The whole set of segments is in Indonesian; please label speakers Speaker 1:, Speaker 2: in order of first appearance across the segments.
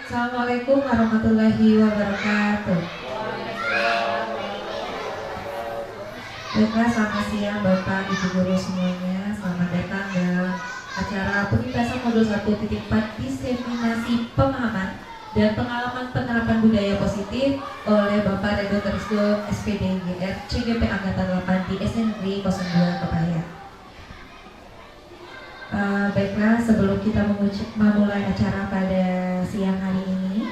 Speaker 1: Assalamualaikum warahmatullahi wabarakatuh. Baiklah, selamat siang Bapak Ibu Guru semuanya. Selamat datang dalam acara penuntasan modul 1.4 diseminasi pemahaman dan pengalaman penerapan budaya positif oleh Bapak Redo Terisdo SPDGR CGP Angkatan 8 di SNG 02 Kepaya. Baiklah, sebelum kita memulai acara pada siang hari ini,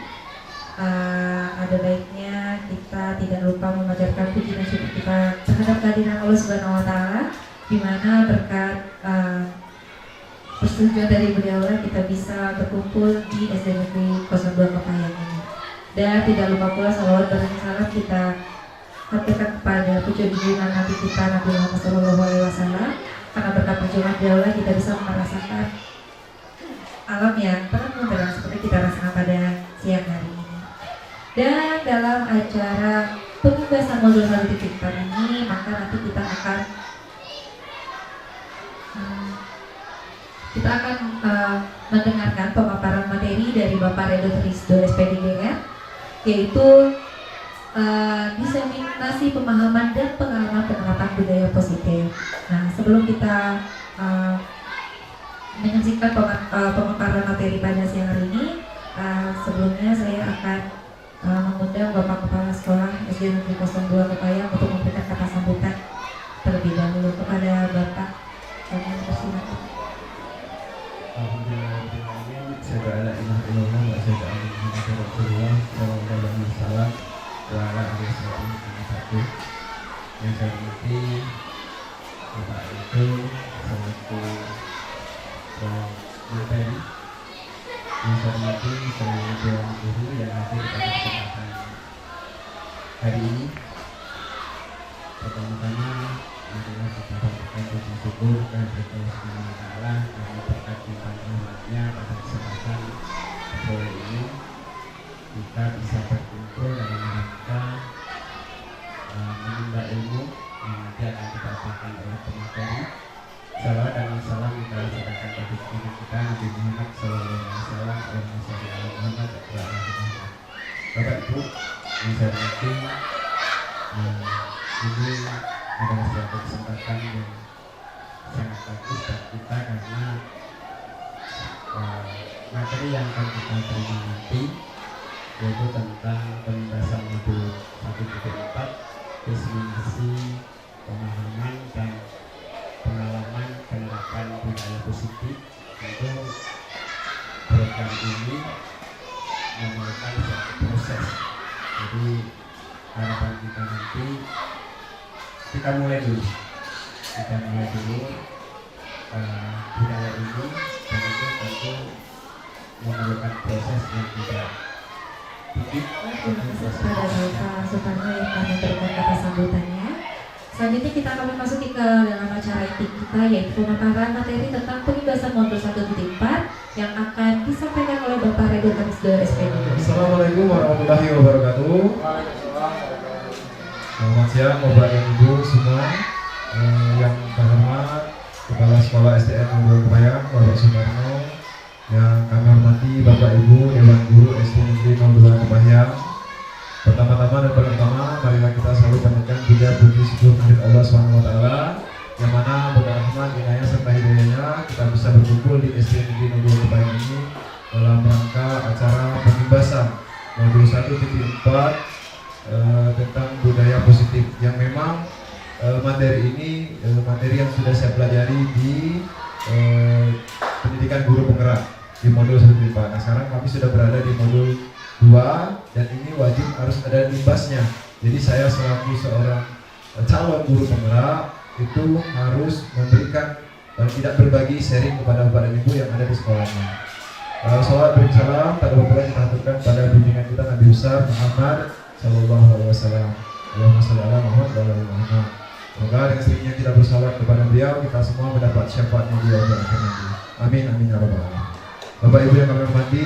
Speaker 1: ada baiknya kita tidak lupa memanjatkan puji dan syukur kita terhadap kehadiran Allah Subhanahu Wa Taala, di mana berkat persetujuan dari beliau kita bisa berkumpul di SD Negeri 02 Kepayang ini. Dan tidak lupa pula salawat dan salam kita haturkan kepada puji junjungan Nabi kita Nabi Muhammad SAW, karena berkat perjuangan beliau kita bisa merasakan alam yang penuh dengan seperti kita rasakan pada siang hari ini. Dan dalam acara penugasan modul 1.4 ini, maka nanti kita akan mendengarkan pemaparan materi dari Bapak Redo Terisdo SPDGR, yaitu diseminasi pemahaman dan pengalaman penerapan budaya positif. Nah, sebelum kita menyaksikan pemaparan materi pada siang hari ini, sebelumnya saya akan mengundang Bapak Kepala Sekolah SD Negeri 02 Kepayang untuk memberikan kata sambutan terlebih dahulu. Kepada Bapak, kami persilakan.
Speaker 2: Alhamdulillah, saya ala ilah ilallah wa saya ala Muhammad Rasulullah sallallahu alaihi wasallam wa ala alihi wasallam. Yang saya hormati Bapak itu selaku materi, yang saya hormati seluruh dewan guru yang hadir pada kesempatan hari ini. Pertama-tama marilah kita berikan puji syukur kepada Allah Subhanahu wa Ta'ala karena berkat limpahan rahmatnya pada kesempatan sore ini kita bisa berkumpul dalam rangka menimba ilmu yang nanti akan kita ajarkan oleh pemateri. Salawat dan salam kita serahkan pada junjungan kita Nabi Muhammad sallallahu alaihi wasallam, Muhammad wa ala alihi Muhammad. Bapak Ibu yang saya hormati, ini adalah suatu kesempatan yang sangat bagus bagi kita karena materi yang akan kita terima nanti yaitu tentang penuntasan modul 1.4 diseminasi pemahaman dan pengalaman penerapan budaya positif. Tentu program ini memerlukan suatu proses, jadi harapan kita nanti kita mulai dulu budaya ini, dan itu tentu memerlukan proses yang tidak sedikit.
Speaker 1: Terima kasih kepada Bapak Suparno yang telah memberikan kata sambutannya. Selanjutnya kita akan memasuki ke dalam acara inti kita, yaitu pemaparan materi tentang penugasan modul 1.4 yang akan disampaikan oleh Bapak Redo Terisdo SPD.
Speaker 3: Assalamualaikum warahmatullahi wabarakatuh. Selamat siang Bapak dan Ibu semua, yang terhormat Kepala Sekolah SDN 02 Kepayang Bapak Suparno, yang kami hormati Bapak Ibu Dewan Guru SD Negeri 02 Kepayang. Pertama-tama dan pertama, marilah kita selalu panjatkan puji syukur kehadirat Allah SWT, yang mana berkat rahmat, inayah serta hidayahnya kita bisa berkumpul di SD Negeri 02 Kepayang ini dalam rangka acara pembebasan modul 1.4 tentang budaya positif, yang memang materi ini materi yang sudah saya pelajari di pendidikan guru penggerak di modul 1.4. Nah, sekarang kami sudah berada di modul 2 dan ini wajib harus ada limbasnya. Jadi saya selaku seorang calon guru penggerak itu harus memberikan dan tidak berbagi sharing kepada Bapak dan Ibu yang ada di sekolahnya. Salawat beri salam tak lupa pula kita aturkan pada bimbingan kita Nabi besar Muhammad sallallahu alaihi wasallam. Allahumma shalli ala Muhammad wa ala ali Muhammad. Semoga dengan sering kita bersalawat kepada beliau, kita semua mendapat syafaatnya di akhir nanti. Amin amin ya rabbal alamin. Bapak Ibu yang kami hormati,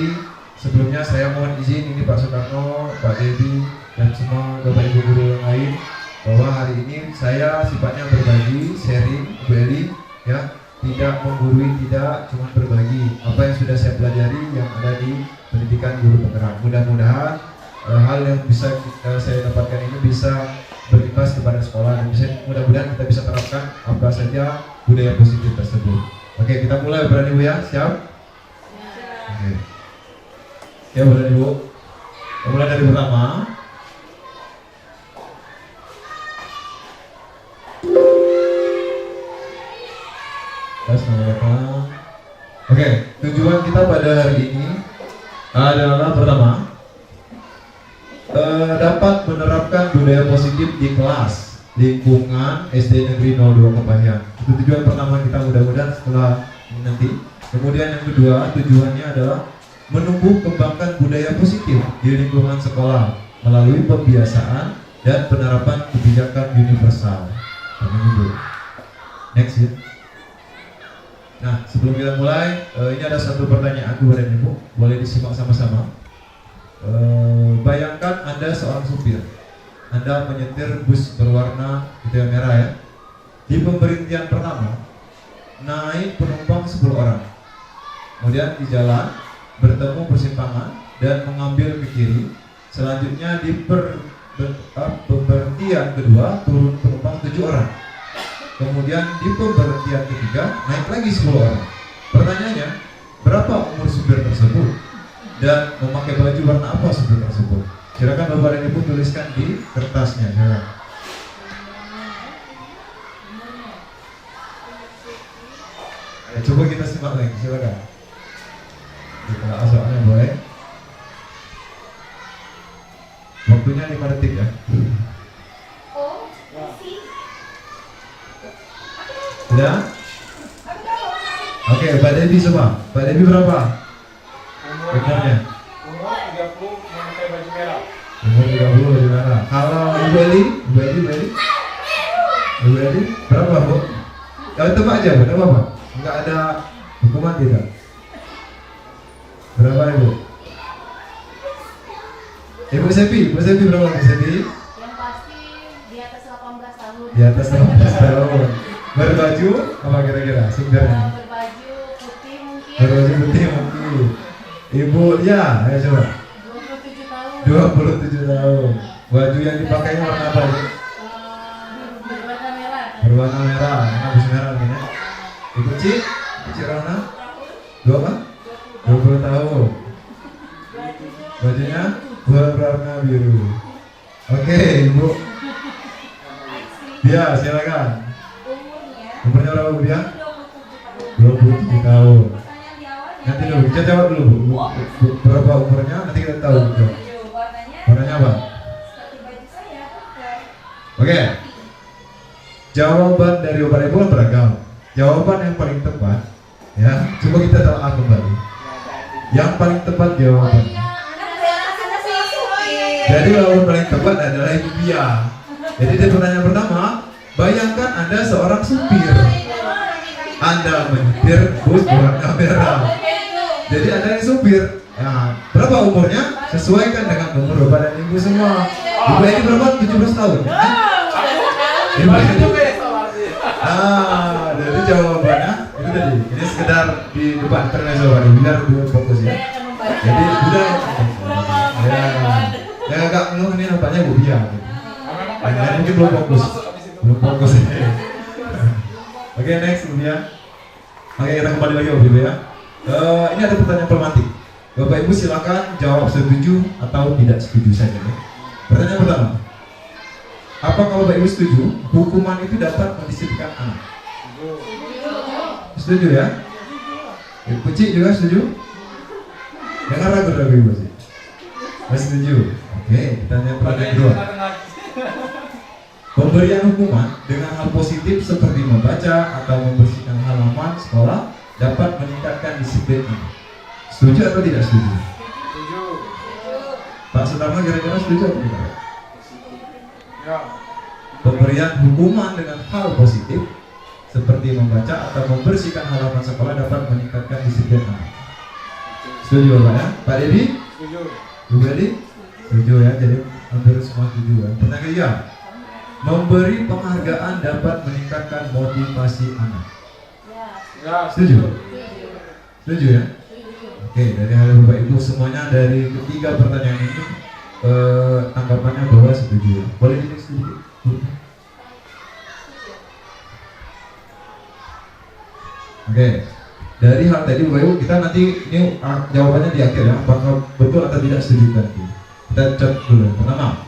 Speaker 3: sebelumnya saya mohon izin ini Pak Soekarno, Pak Dedi dan semua Bapak Ibu guru yang lain, bahwa hari ini saya sifatnya berbagi, sharing, Beli, ya, tidak menggurui, tidak cuma berbagi apa yang sudah saya pelajari yang ada di pendidikan dijadikan guru penggerak. Mudah-mudahan hal yang bisa saya dapatkan ini bisa berimbas kepada sekolah dan mudah-mudahan kita bisa terapkan apa saja budaya positif tersebut. Oke, kita mulai berani Bu ya, siap? Oke. Ya berani Bu. Kita mulai dari pertama. Assalamualaikum. Oke, tujuan kita pada hari ini adalah pertama dapat menerapkan budaya positif di kelas lingkungan SD Negeri 02 Kepahyang. Itu tujuan pertama kita, mudah-mudahan setelah ini nanti. Kemudian yang kedua, tujuannya adalah menumbuh kembangkan budaya positif di lingkungan sekolah melalui pembiasaan dan penerapan kebijakan universal. Next ya. Nah, sebelum kita mulai, ini ada satu pertanyaan kepada Ibu, boleh disimak sama-sama. Bayangkan Anda seorang supir, Anda menyetir bus berwarna hitam merah ya. Di pemberhentian pertama, naik penumpang 10 orang. Kemudian di jalan, bertemu persimpangan dan mengambil ke kiri. Selanjutnya di pemberhentian kedua, turun penumpang 7 orang. Kemudian di pemberhentian ketiga naik lagi 10 orang. Pertanyaannya, berapa umur supir tersebut dan memakai baju warna apa supir tersebut? Silakan Bapak dan Ibu tuliskan di kertasnya. Silakan. Coba kita simak lagi. Silakan. Kita soalnya boleh. Waktunya 5 detik ya. Sudah? Oke, Pak Devi semua. Pak Devi berapa? Umurnya?
Speaker 4: Umur 30 memakai baju merah.
Speaker 3: Umur 30 baju merah. Kalau Ibu Eli? Ibu Eli berapa, Bu? Kalau tebak aja, Bu, enggak apa-apa. Enggak ada hukuman tidak. Berapa Ibu? Ibu Sepi berapa Bu Sepi?
Speaker 5: Yang pasti di atas 18 tahun.
Speaker 3: Di atas 18 tahun. Berbaju apa kira-kira supirnya?
Speaker 5: Berbaju putih mungkin.
Speaker 3: Berbaju putih mungkin. Ibu ya, ayo coba.
Speaker 5: 27 tahun.
Speaker 3: 27 tahun. Baju yang dipakainya warna apa? Bu?
Speaker 5: Berwarna merah.
Speaker 3: Berwarna merah. Ini habis merah mungkin ya. Ibu Cik Rana? 20 tahun. Bajunya berwarna biru. Oke, Ibu. Ya, silakan. Umurnya berapa Bu dia? 27 tahun. Nanti dulu, kita jawab dulu Bu. Berapa umurnya? Nanti kita tahu. Warnanya apa? Oke. Jawaban dari Bapak Ibu beragam. Jawaban yang paling tepat, ya. Coba kita telaah kembali. Yang paling tepat jawaban. Jadi jawaban paling tepat adalah Ibu Bia. Jadi di pertanyaan pertama, bayangkan Anda seorang supir. Anda menyetir bus berwarna merah. Jadi Anda yang supir. Nah, berapa umurnya? Sesuaikan dengan umur Bapak dan Ibu semua. Ibu ini berapa? 17 tahun. Ibu ini. Jadi jawabannya itu tadi. Ini sekedar di depan intermezzo biar lebih fokus ya. Jadi udah. Ya agak ngeluh ini nampaknya Bu Bia. Yang mungkin belum fokus. Oke, next Bu Bia. Oke, kita kembali lagi Bu Bia ya. Ini ada pertanyaan pemantik. Bapak Ibu silakan jawab setuju atau tidak setuju saja. Pertanyaan pertama, apa kalau Bapak Ibu setuju hukuman itu dapat mendisiplinkan anak? Setuju ya? Ibu Cik juga setuju? Jangan ragu-ragu Ibu Cik. Masih setuju? Oke, pertanyaan kedua. Pemberian hukuman dengan hal positif seperti membaca atau membersihkan halaman sekolah dapat meningkatkan disiplin anak. Setuju atau tidak setuju?
Speaker 4: Setuju.
Speaker 3: Pak Sutarno kira-kira setuju atau tidak?
Speaker 4: Ya.
Speaker 3: Pemberian hukuman dengan hal positif seperti membaca atau membersihkan halaman sekolah dapat meningkatkan disiplin anak. Setuju Bapak ya? Pak Dedi?
Speaker 4: Setuju.
Speaker 3: Bu Dedi? Setuju ya, jadi hampir semua setuju ya. Pertanyaan ketiga, memberi penghargaan dapat meningkatkan motivasi anak.
Speaker 4: Ya.
Speaker 3: Setuju? Setuju ya? Oke, dari hal Bapak Ibu semuanya dari ketiga pertanyaan ini tanggapannya bahwa setuju. Boleh dikit sedikit? Oke, dari hal tadi Bapak Ibu kita nanti ini jawabannya di akhir ya, apakah betul atau tidak setuju nanti. Kita cek dulu. Pertama,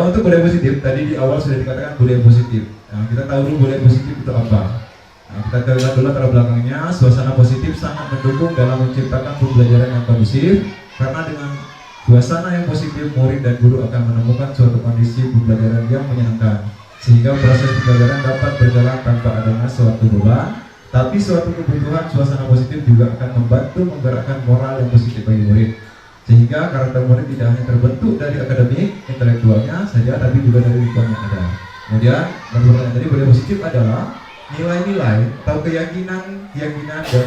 Speaker 3: untuk budaya positif tadi di awal sudah dikatakan budaya positif. Nah, kita tahu dulu budaya positif itu apa. Nah, kita lihat dulu latar belakangnya. Suasana positif sangat mendukung dalam menciptakan pembelajaran yang kondusif, karena dengan suasana yang positif murid dan guru akan menemukan suatu kondisi pembelajaran yang menyenangkan, sehingga proses pembelajaran dapat berjalan tanpa adanya suatu beban. Tapi suatu kebutuhan suasana positif juga akan membantu menggerakkan moral yang positif bagi murid, sehingga karakter murid tidak hanya terbentuk dari akademik intelektualnya saja, tapi juga dari lingkungan yang ada. Kemudian yang pertanyaan tadi budaya positif adalah nilai-nilai atau keyakinan dan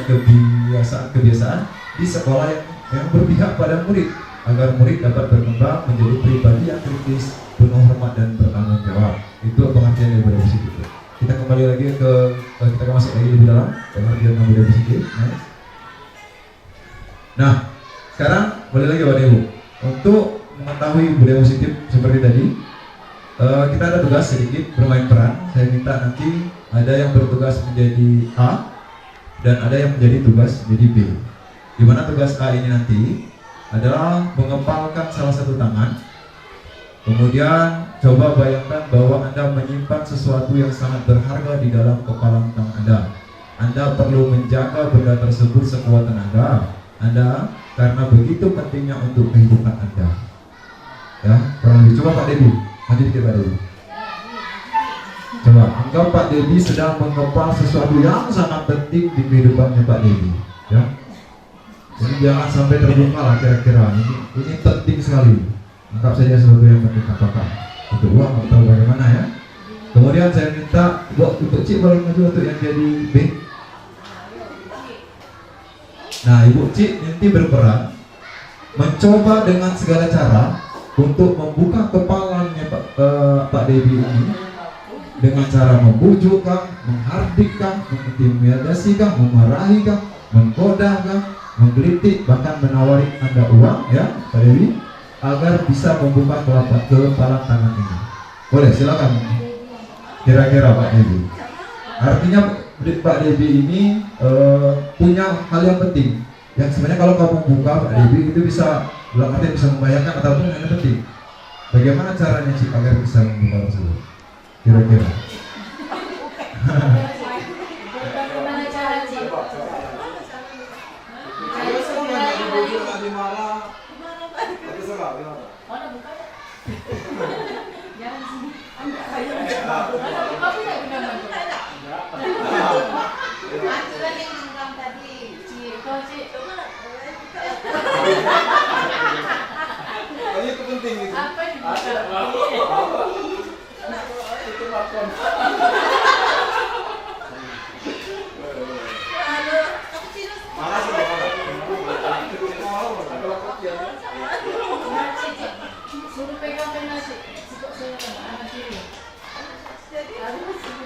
Speaker 3: kebiasaan di sekolah yang berpihak pada murid, agar murid dapat berkembang menjadi pribadi yang kritis, penuh hormat dan bertanggung jawab. Itu pengertian dari budaya positif. Kita kembali lagi kita akan masuk lagi lebih dalam pengertian budaya positif. Nah, sekarang boleh lagi Bapak Ibu untuk mengetahui budaya positif seperti tadi. Kita ada tugas sedikit bermain peran. Saya minta nanti ada yang bertugas menjadi A dan ada yang menjadi tugas menjadi B. Dimana tugas A ini nanti adalah mengepalkan salah satu tangan. Kemudian coba bayangkan bahwa Anda menyimpan sesuatu yang sangat berharga di dalam kepalan tangan Anda. Anda perlu menjaga benda tersebut sekuat tenaga Anda, karena begitu pentingnya untuk kehidupan Anda. Ya, kurang lebih. Coba Pak Debi. Maju dikit Pak Debi. Coba, anggap Pak Debi sedang mengepal sesuatu yang sangat penting di kehidupannya Pak Debi. Ya, jadi jangan sampai terbuka lah kira-kira. Ini penting sekali. Anggap saja sesuatu yang penting, apakah untuk uang atau bagaimana ya. Kemudian saya minta untuk Cik boleh maju untuk yang jadi B. Nah, Ibu Cik nanti berperan mencoba dengan segala cara untuk membuka kepalanya Pak Debi ini dengan cara membujukkan, menghardikkan, mengintimidasikan, memarahikan, menggodahkan, menggelitik, bahkan menawari Anda uang ya Pak Debi, agar bisa membuka kepala tangan ini. Boleh, silakan. Kira-kira Pak Debi. Artinya Pak Debi ini punya hal yang penting. Yang sebenarnya kalau kamu buka Pak Debi itu bisa bisa membayangkan ataupun yang penting. Bagaimana caranya Cik agar bisa membuka tersebut? Kira-kira.
Speaker 5: Bagaimana cara Cik? Oh, udah buka ya? Jangan di sini. Mana buka tidak benar-benar?
Speaker 6: Aturan yang bilang tadi.
Speaker 5: Cik, kau Cik.
Speaker 4: Itu penting itu.
Speaker 5: Apa yang dibuka?
Speaker 4: Itu makon. Mana sih
Speaker 5: Nah, Cik, suruh pegang pena Cik. Suruh pegang anak kiri. Pegang ya Cik.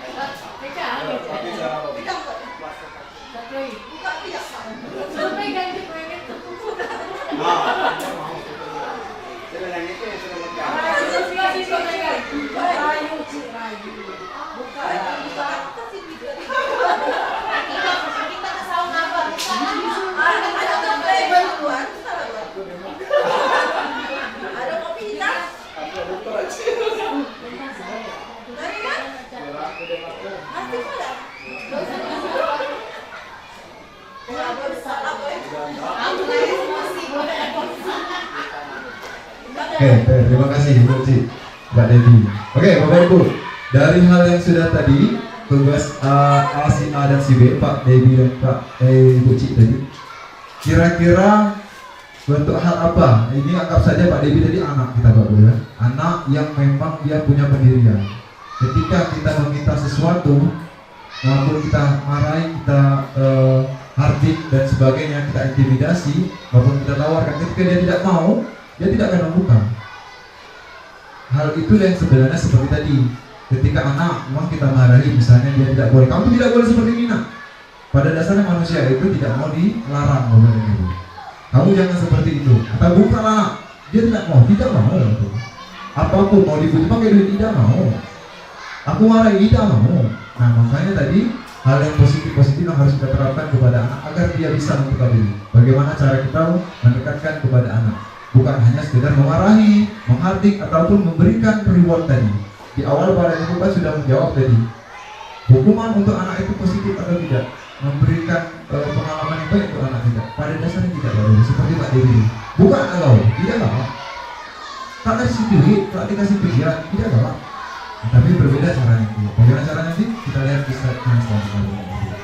Speaker 5: Tapi suruh pegang Cik, pengen tuh. Kasih suruh pegang. Rayu Cik, rayu. Buka. Kita kesal ngapa?
Speaker 6: Ada kopi hitam? Dari kan? Masih ada?
Speaker 3: Oke, terima kasih Ibu Cik, Mbak Devi. Oke, Bapak Ibu, dari hal yang sudah tadi, tugas A, si A dan si B, Pak Devi dan Ibu Cik tadi, kira-kira bentuk hal apa? Ini anggap saja Pak Devi tadi anak kita Bapak ya, anak yang memang dia punya pendirian. Ketika kita meminta sesuatu, maupun kita marahi, kita hardik dan sebagainya, kita intimidasi, maupun kita tawarkan, ketika dia tidak mau, dia tidak akan membuka. Hal itu yang sebenarnya seperti tadi. Ketika anak memang kita marahi, misalnya dia tidak boleh, kamu tidak boleh seperti ini nak. Pada dasarnya manusia itu tidak mau dilarang, Bapak dan Ibu. kamu jangan seperti itu. Atau bukan anak, dia tidak mau. Apapun mau dibujuk pakai duit, tidak mau. Aku marah, tidak mau. Nah makanya tadi hal yang positif yang harus kita terapkan kepada anak agar dia bisa membuka diri. Bagaimana cara kita mendekatkan kepada anak? Bukan hanya sekedar memarahi, menghardik ataupun memberikan reward tadi. Di awal Pak Ibu sudah menjawab tadi. Hukuman untuk anak itu positif atau tidak? Memberikan pengalaman yang baik untuk anak tidak? Pada dasarnya tidak, Pak Dewi. Seperti Pak Dewi. Bukan kalau tidak lah. Tak kasih duit, tak dikasih pikiran, tidak lah. Tapi berbeda caranya. Bagaimana caranya sih? Kita lihat di slide yang selanjutnya.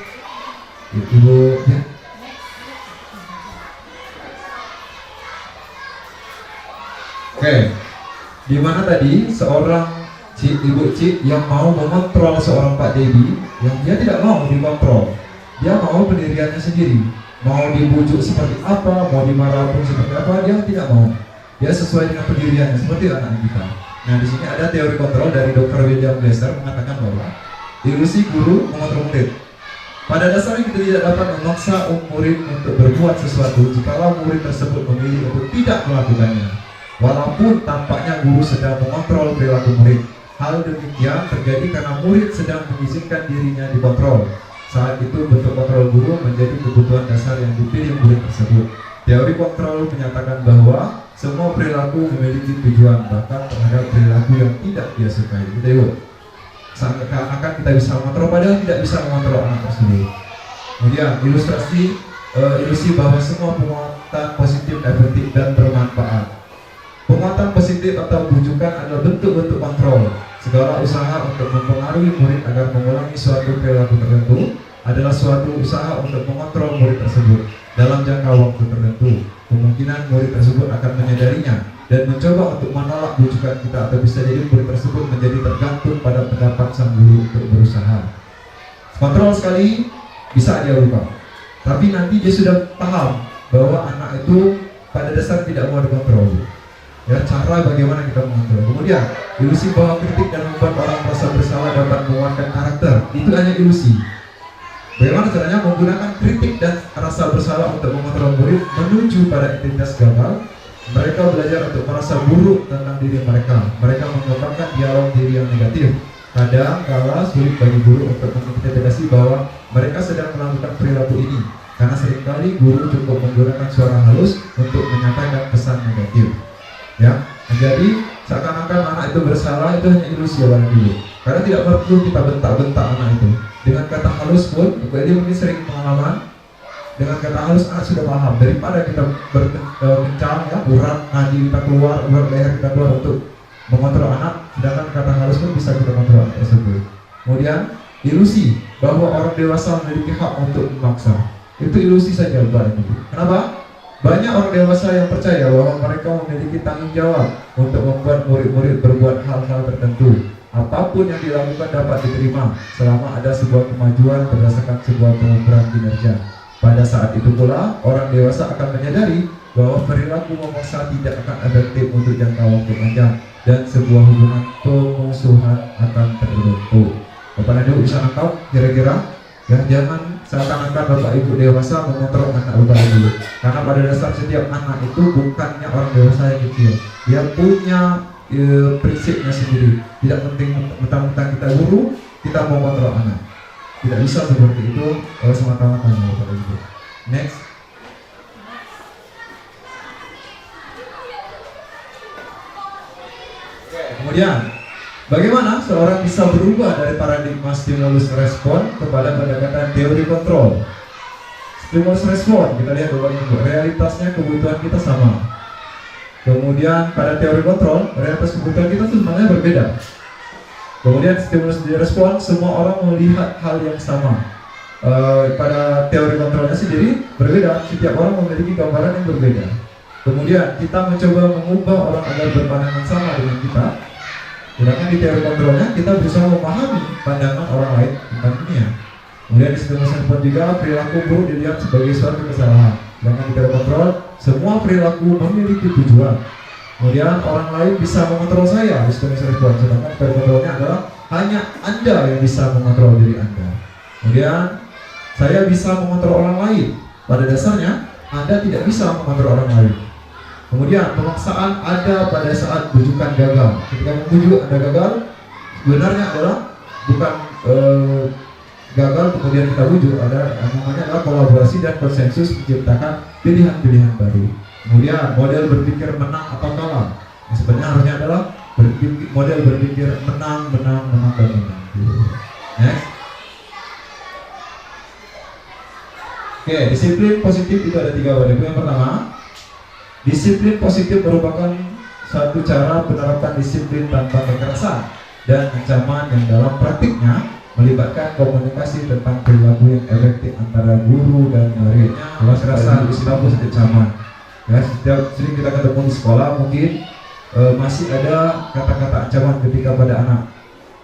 Speaker 3: Ibu, ya. Oke, di mana tadi seorang Ibu Cik yang mau mengontrol seorang Pak Dedi, yang dia tidak mau dikontrol, dia mau pendiriannya sendiri, mau dibujuk seperti apa, mau dimarah pun seperti apa, dia tidak mau. Dia sesuai dengan pendiriannya seperti anak kita. Nah di sini ada teori kontrol dari Dr. William Glasser mengatakan bahwa ilusi guru mengontrol murid. Pada dasarnya kita tidak dapat memaksa murid untuk berbuat sesuatu jikalau murid tersebut memilih untuk tidak melakukannya. Walaupun tampaknya guru sedang mengontrol perilaku murid. Hal demikian terjadi karena murid sedang mengizinkan dirinya dikontrol. Saat itu bentuk kontrol guru menjadi kebutuhan dasar yang dipilih murid tersebut. Teori kontrol menyatakan bahwa semua perilaku memiliki tujuan, bahkan terhadap perilaku yang tidak dia sukai. Kita yuk, seakan-akan kita bisa mengontrol padahal tidak bisa mengontrol anak tersebut. Kemudian ilusi bahwa semua penguatan positif, efektif dan bermanfaat. Penguatan positif atau bujukan adalah bentuk-bentuk kontrol. Segala usaha untuk mempengaruhi murid agar mengulangi suatu perilaku tertentu adalah suatu usaha untuk mengontrol murid tersebut dalam jangka waktu tertentu. Kemungkinan murid tersebut akan menyadarinya dan mencoba untuk menolak bujukan kita, atau bisa jadi murid tersebut menjadi tergantung pada pendapat sang guru untuk berusaha. Kontrol sekali bisa dia lupa, tapi nanti dia sudah paham bahwa anak itu pada dasar tidak mau dikontrol. Ya, cara bagaimana kita mengontrol. Kemudian ilusi bahwa kritik dan membuat orang merasa bersalah dapat menguatkan karakter, itu hanya ilusi. Bagaimana caranya menggunakan kritik dan rasa bersalah untuk mengontrol murid menuju pada identitas gagal? Mereka belajar untuk merasa buruk tentang diri mereka. Mereka mengembangkan dialog diri yang negatif. Kadang kala sulit bagi guru untuk mengidentifikasi bahwa mereka sedang melakukan perilaku ini, karena seringkali guru cukup menggunakan suara halus untuk menyampaikan pesan negatif. Ya, jadi seakan-akan anak itu bersalah, itu hanya ilusi ya Bapak Ibu. Karena tidak perlu kita bentak-bentak anak itu. Dengan kata halus pun, dia mungkin sering pengalaman. Dengan kata halus anak sudah paham. Daripada kita berkencang ya, urat nadi kita keluar, urat leher kita keluar untuk mengontrol anak, sedangkan kata halus pun bisa kita kontrol anak tersebut. Kemudian ilusi bahwa orang dewasa memiliki hak untuk memaksa. Itu ilusi saja Bapak Ibu. Kenapa? Banyak orang dewasa yang percaya bahwa mereka memiliki tanggung jawab untuk membuat murid-murid berbuat hal-hal tertentu. Apapun yang dilakukan dapat diterima selama ada sebuah kemajuan berdasarkan sebuah pengukuran kinerja. Pada saat itu pula, orang dewasa akan menyadari bahwa perilaku memaksa tidak akan efektif untuk jangka waktu panjang dan sebuah hubungan pemusuhan akan terbentuk. Bapak Ibu bisa nangkap kira-kira? Ya, jangan seakan-akan Bapak Ibu dewasa mengontrol anak Bapak Ibu. Karena pada dasar setiap anak itu bukannya orang dewasa yang kecil. Dia punya prinsipnya sendiri. Tidak penting mentang-mentang kita guru, kita mau kontrol anak. Tidak bisa seperti itu semata-mata Bapak Ibu. Next. Kemudian bagaimana seorang bisa berubah dari paradigma stimulus respon kepada pendekatan teori kontrol? Stimulus respon, kita lihat Bapak Ibu, realitasnya kebutuhan kita sama. Kemudian pada teori kontrol, realitas kebutuhan kita sebenarnya berbeda. Kemudian stimulus respon, semua orang melihat hal yang sama. Pada teori kontrolnya sendiri berbeda, setiap orang memiliki gambaran yang berbeda. Kemudian kita mencoba mengubah orang agar berpandangan sama dengan kita. Sedangkan di teori kontrolnya kita berusaha memahami pandangan orang lain tentang dunia. Kemudian di stimulus respon juga perilaku buruk dilihat sebagai suatu kesalahan. Sedangkan di teori kontrol semua perilaku memiliki tujuan. Kemudian orang lain bisa mengontrol saya di stimulus respon. Sedangkan teori kontrolnya adalah hanya Anda yang bisa mengontrol diri Anda. Kemudian saya bisa mengontrol orang lain. Pada dasarnya Anda tidak bisa mengatur orang lain. Kemudian pemaksaan ada pada saat bujukan gagal. Ketika membujuk Anda gagal, sebenarnya adalah bukan gagal kemudian kita bujuk, ada namanya adalah kolaborasi dan konsensus menciptakan pilihan-pilihan baru. Kemudian model berpikir menang atau kalah. Yang sebenarnya harusnya adalah model berpikir menang dan menang. Next. Oke, disiplin positif itu ada 3 wadah. Yang pertama, disiplin positif merupakan suatu cara penerapan disiplin tanpa kekerasan dan ancaman yang dalam praktiknya melibatkan komunikasi tentang perilaku yang efektif antara guru dan muridnya. Kalau saya rasa Islam itu ancaman. Ya, setiap sering kita ketemu di sekolah mungkin masih ada kata-kata ancaman ketika pada anak.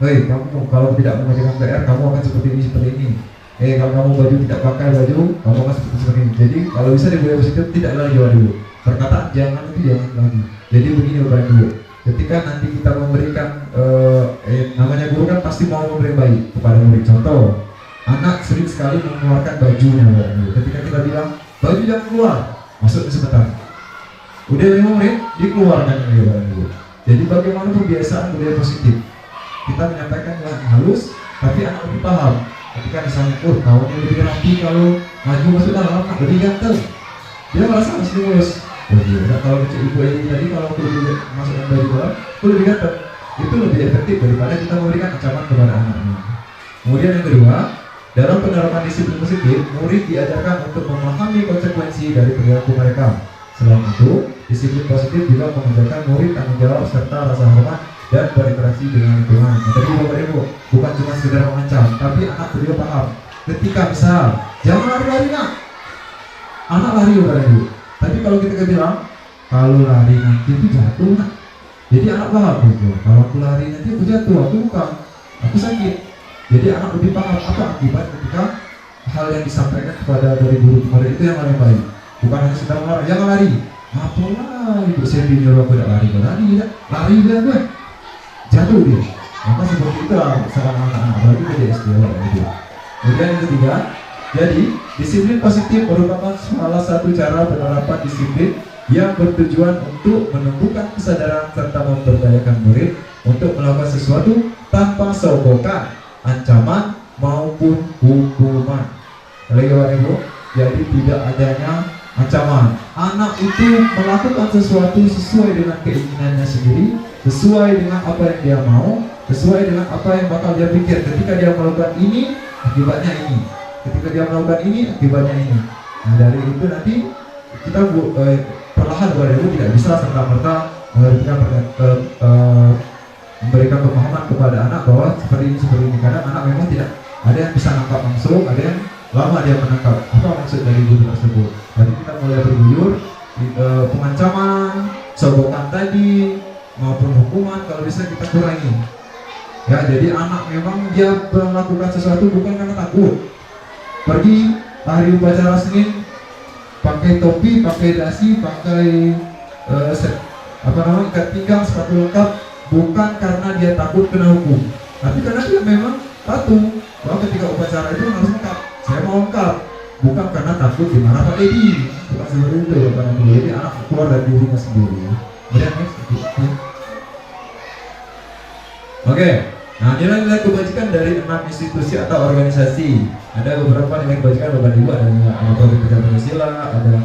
Speaker 3: Hei, kamu kalau tidak mengerjakan PR, kamu akan seperti ini. Kalau kamu baju tidak pakai baju, kamu akan seperti ini. Jadi kalau bisa diberi positif, tidak lagi jawab dulu. Perkataan jangan itu jangan lagi. Jadi begini Bapak Ibu, ketika nanti kita memberikan namanya guru kan pasti mau memberi baik kepada murid. Contoh, anak sering sekali mengeluarkan bajunya Bapak Ibu. Ketika kita bilang baju jangan keluar, masuk sebentar. Udah 5 menit dikeluarkan Bapak Ibu. Jadi bagaimana kebiasaan budaya positif? Kita menyampaikan dengan halus, tapi anak lebih paham. Ketika misalnya, kawannya lebih rapi kalau maju masuk dalam anak lebih ganteng, dia merasa stimulus. Kalau kecil ibu ini tadi kalau aku lebih masukkan dari bawah, aku lebih ganteng. Itu lebih efektif daripada kita memberikan ancaman kepada anaknya. Kemudian yang kedua, dalam penerapan disiplin positif, murid diajarkan untuk memahami konsekuensi dari perilaku mereka. Selain itu, disiplin positif juga mengajarkan murid tanggung jawab serta rasa hormat dan berinteraksi dengan lingkungan. Tadi Bapak Ibu, bukan cuma sekedar mengancam, tapi anak juga paham. Ketika misal, jangan lari-lari nak, anak lari Bapak Ibu. Tapi kalau kita bilang, kalau lari nanti itu jatuh nak. Jadi anak paham, kalau aku lari nanti aku jatuh, aku sakit. Jadi anak lebih paham apa akibat ketika hal yang disampaikan kepada dari guru kemarin itu yang paling baik. Bukan hanya sekedar melarang, jangan lari. Apalah ibu saya nyuruh aku tidak lari, lari gue. Jatuh dia. Maka seperti itu saran anak-anak apalagi ke SD. Kemudian yang ketiga, jadi disiplin positif merupakan salah satu cara penerapan disiplin yang bertujuan untuk menumbuhkan kesadaran serta memberdayakan murid untuk melakukan sesuatu tanpa sogokan, ancaman maupun hukuman. Lagi Bapak Ibu, jadi tidak adanya ancaman. Anak itu melakukan sesuatu sesuai dengan keinginannya sendiri, sesuai dengan apa yang dia mau, sesuai dengan apa yang bakal dia pikir. Ketika dia melakukan ini, akibatnya ini. Ketika dia melakukan ini, akibatnya ini. Nah dari itu nanti kita perlahan Bapak Ibu tidak bisa serta-merta memberikan pemahaman kepada anak bahwa seperti ini. Kadang anak memang tidak ada yang bisa nangkap langsung, ada yang lama dia menangkap apa maksud dari guru tersebut. Jadi kita mulai berguyur pengancaman, sogokan tadi maupun hukuman kalau bisa kita kurangi. Ya, jadi anak memang dia melakukan sesuatu bukan karena takut. Pergi hari upacara Senin pakai topi, pakai dasi, pakai ikat pinggang, sepatu lengkap, bukan karena dia takut kena hukum, tapi karena dia memang patuh bahwa ketika upacara itu harus lengkap. Saya mau lengkap, bukan karena takut dimarah Pak Edi. Bukan seperti itu Bapak Ibu. Jadi anak keluar dari dirinya sendiri. Kemudian Oke. Nah, nilai-nilai kebajikan dari 6 institusi atau organisasi. Ada beberapa nilai kebajikan Bapak Ibu, ada program kerja Pancasila, ada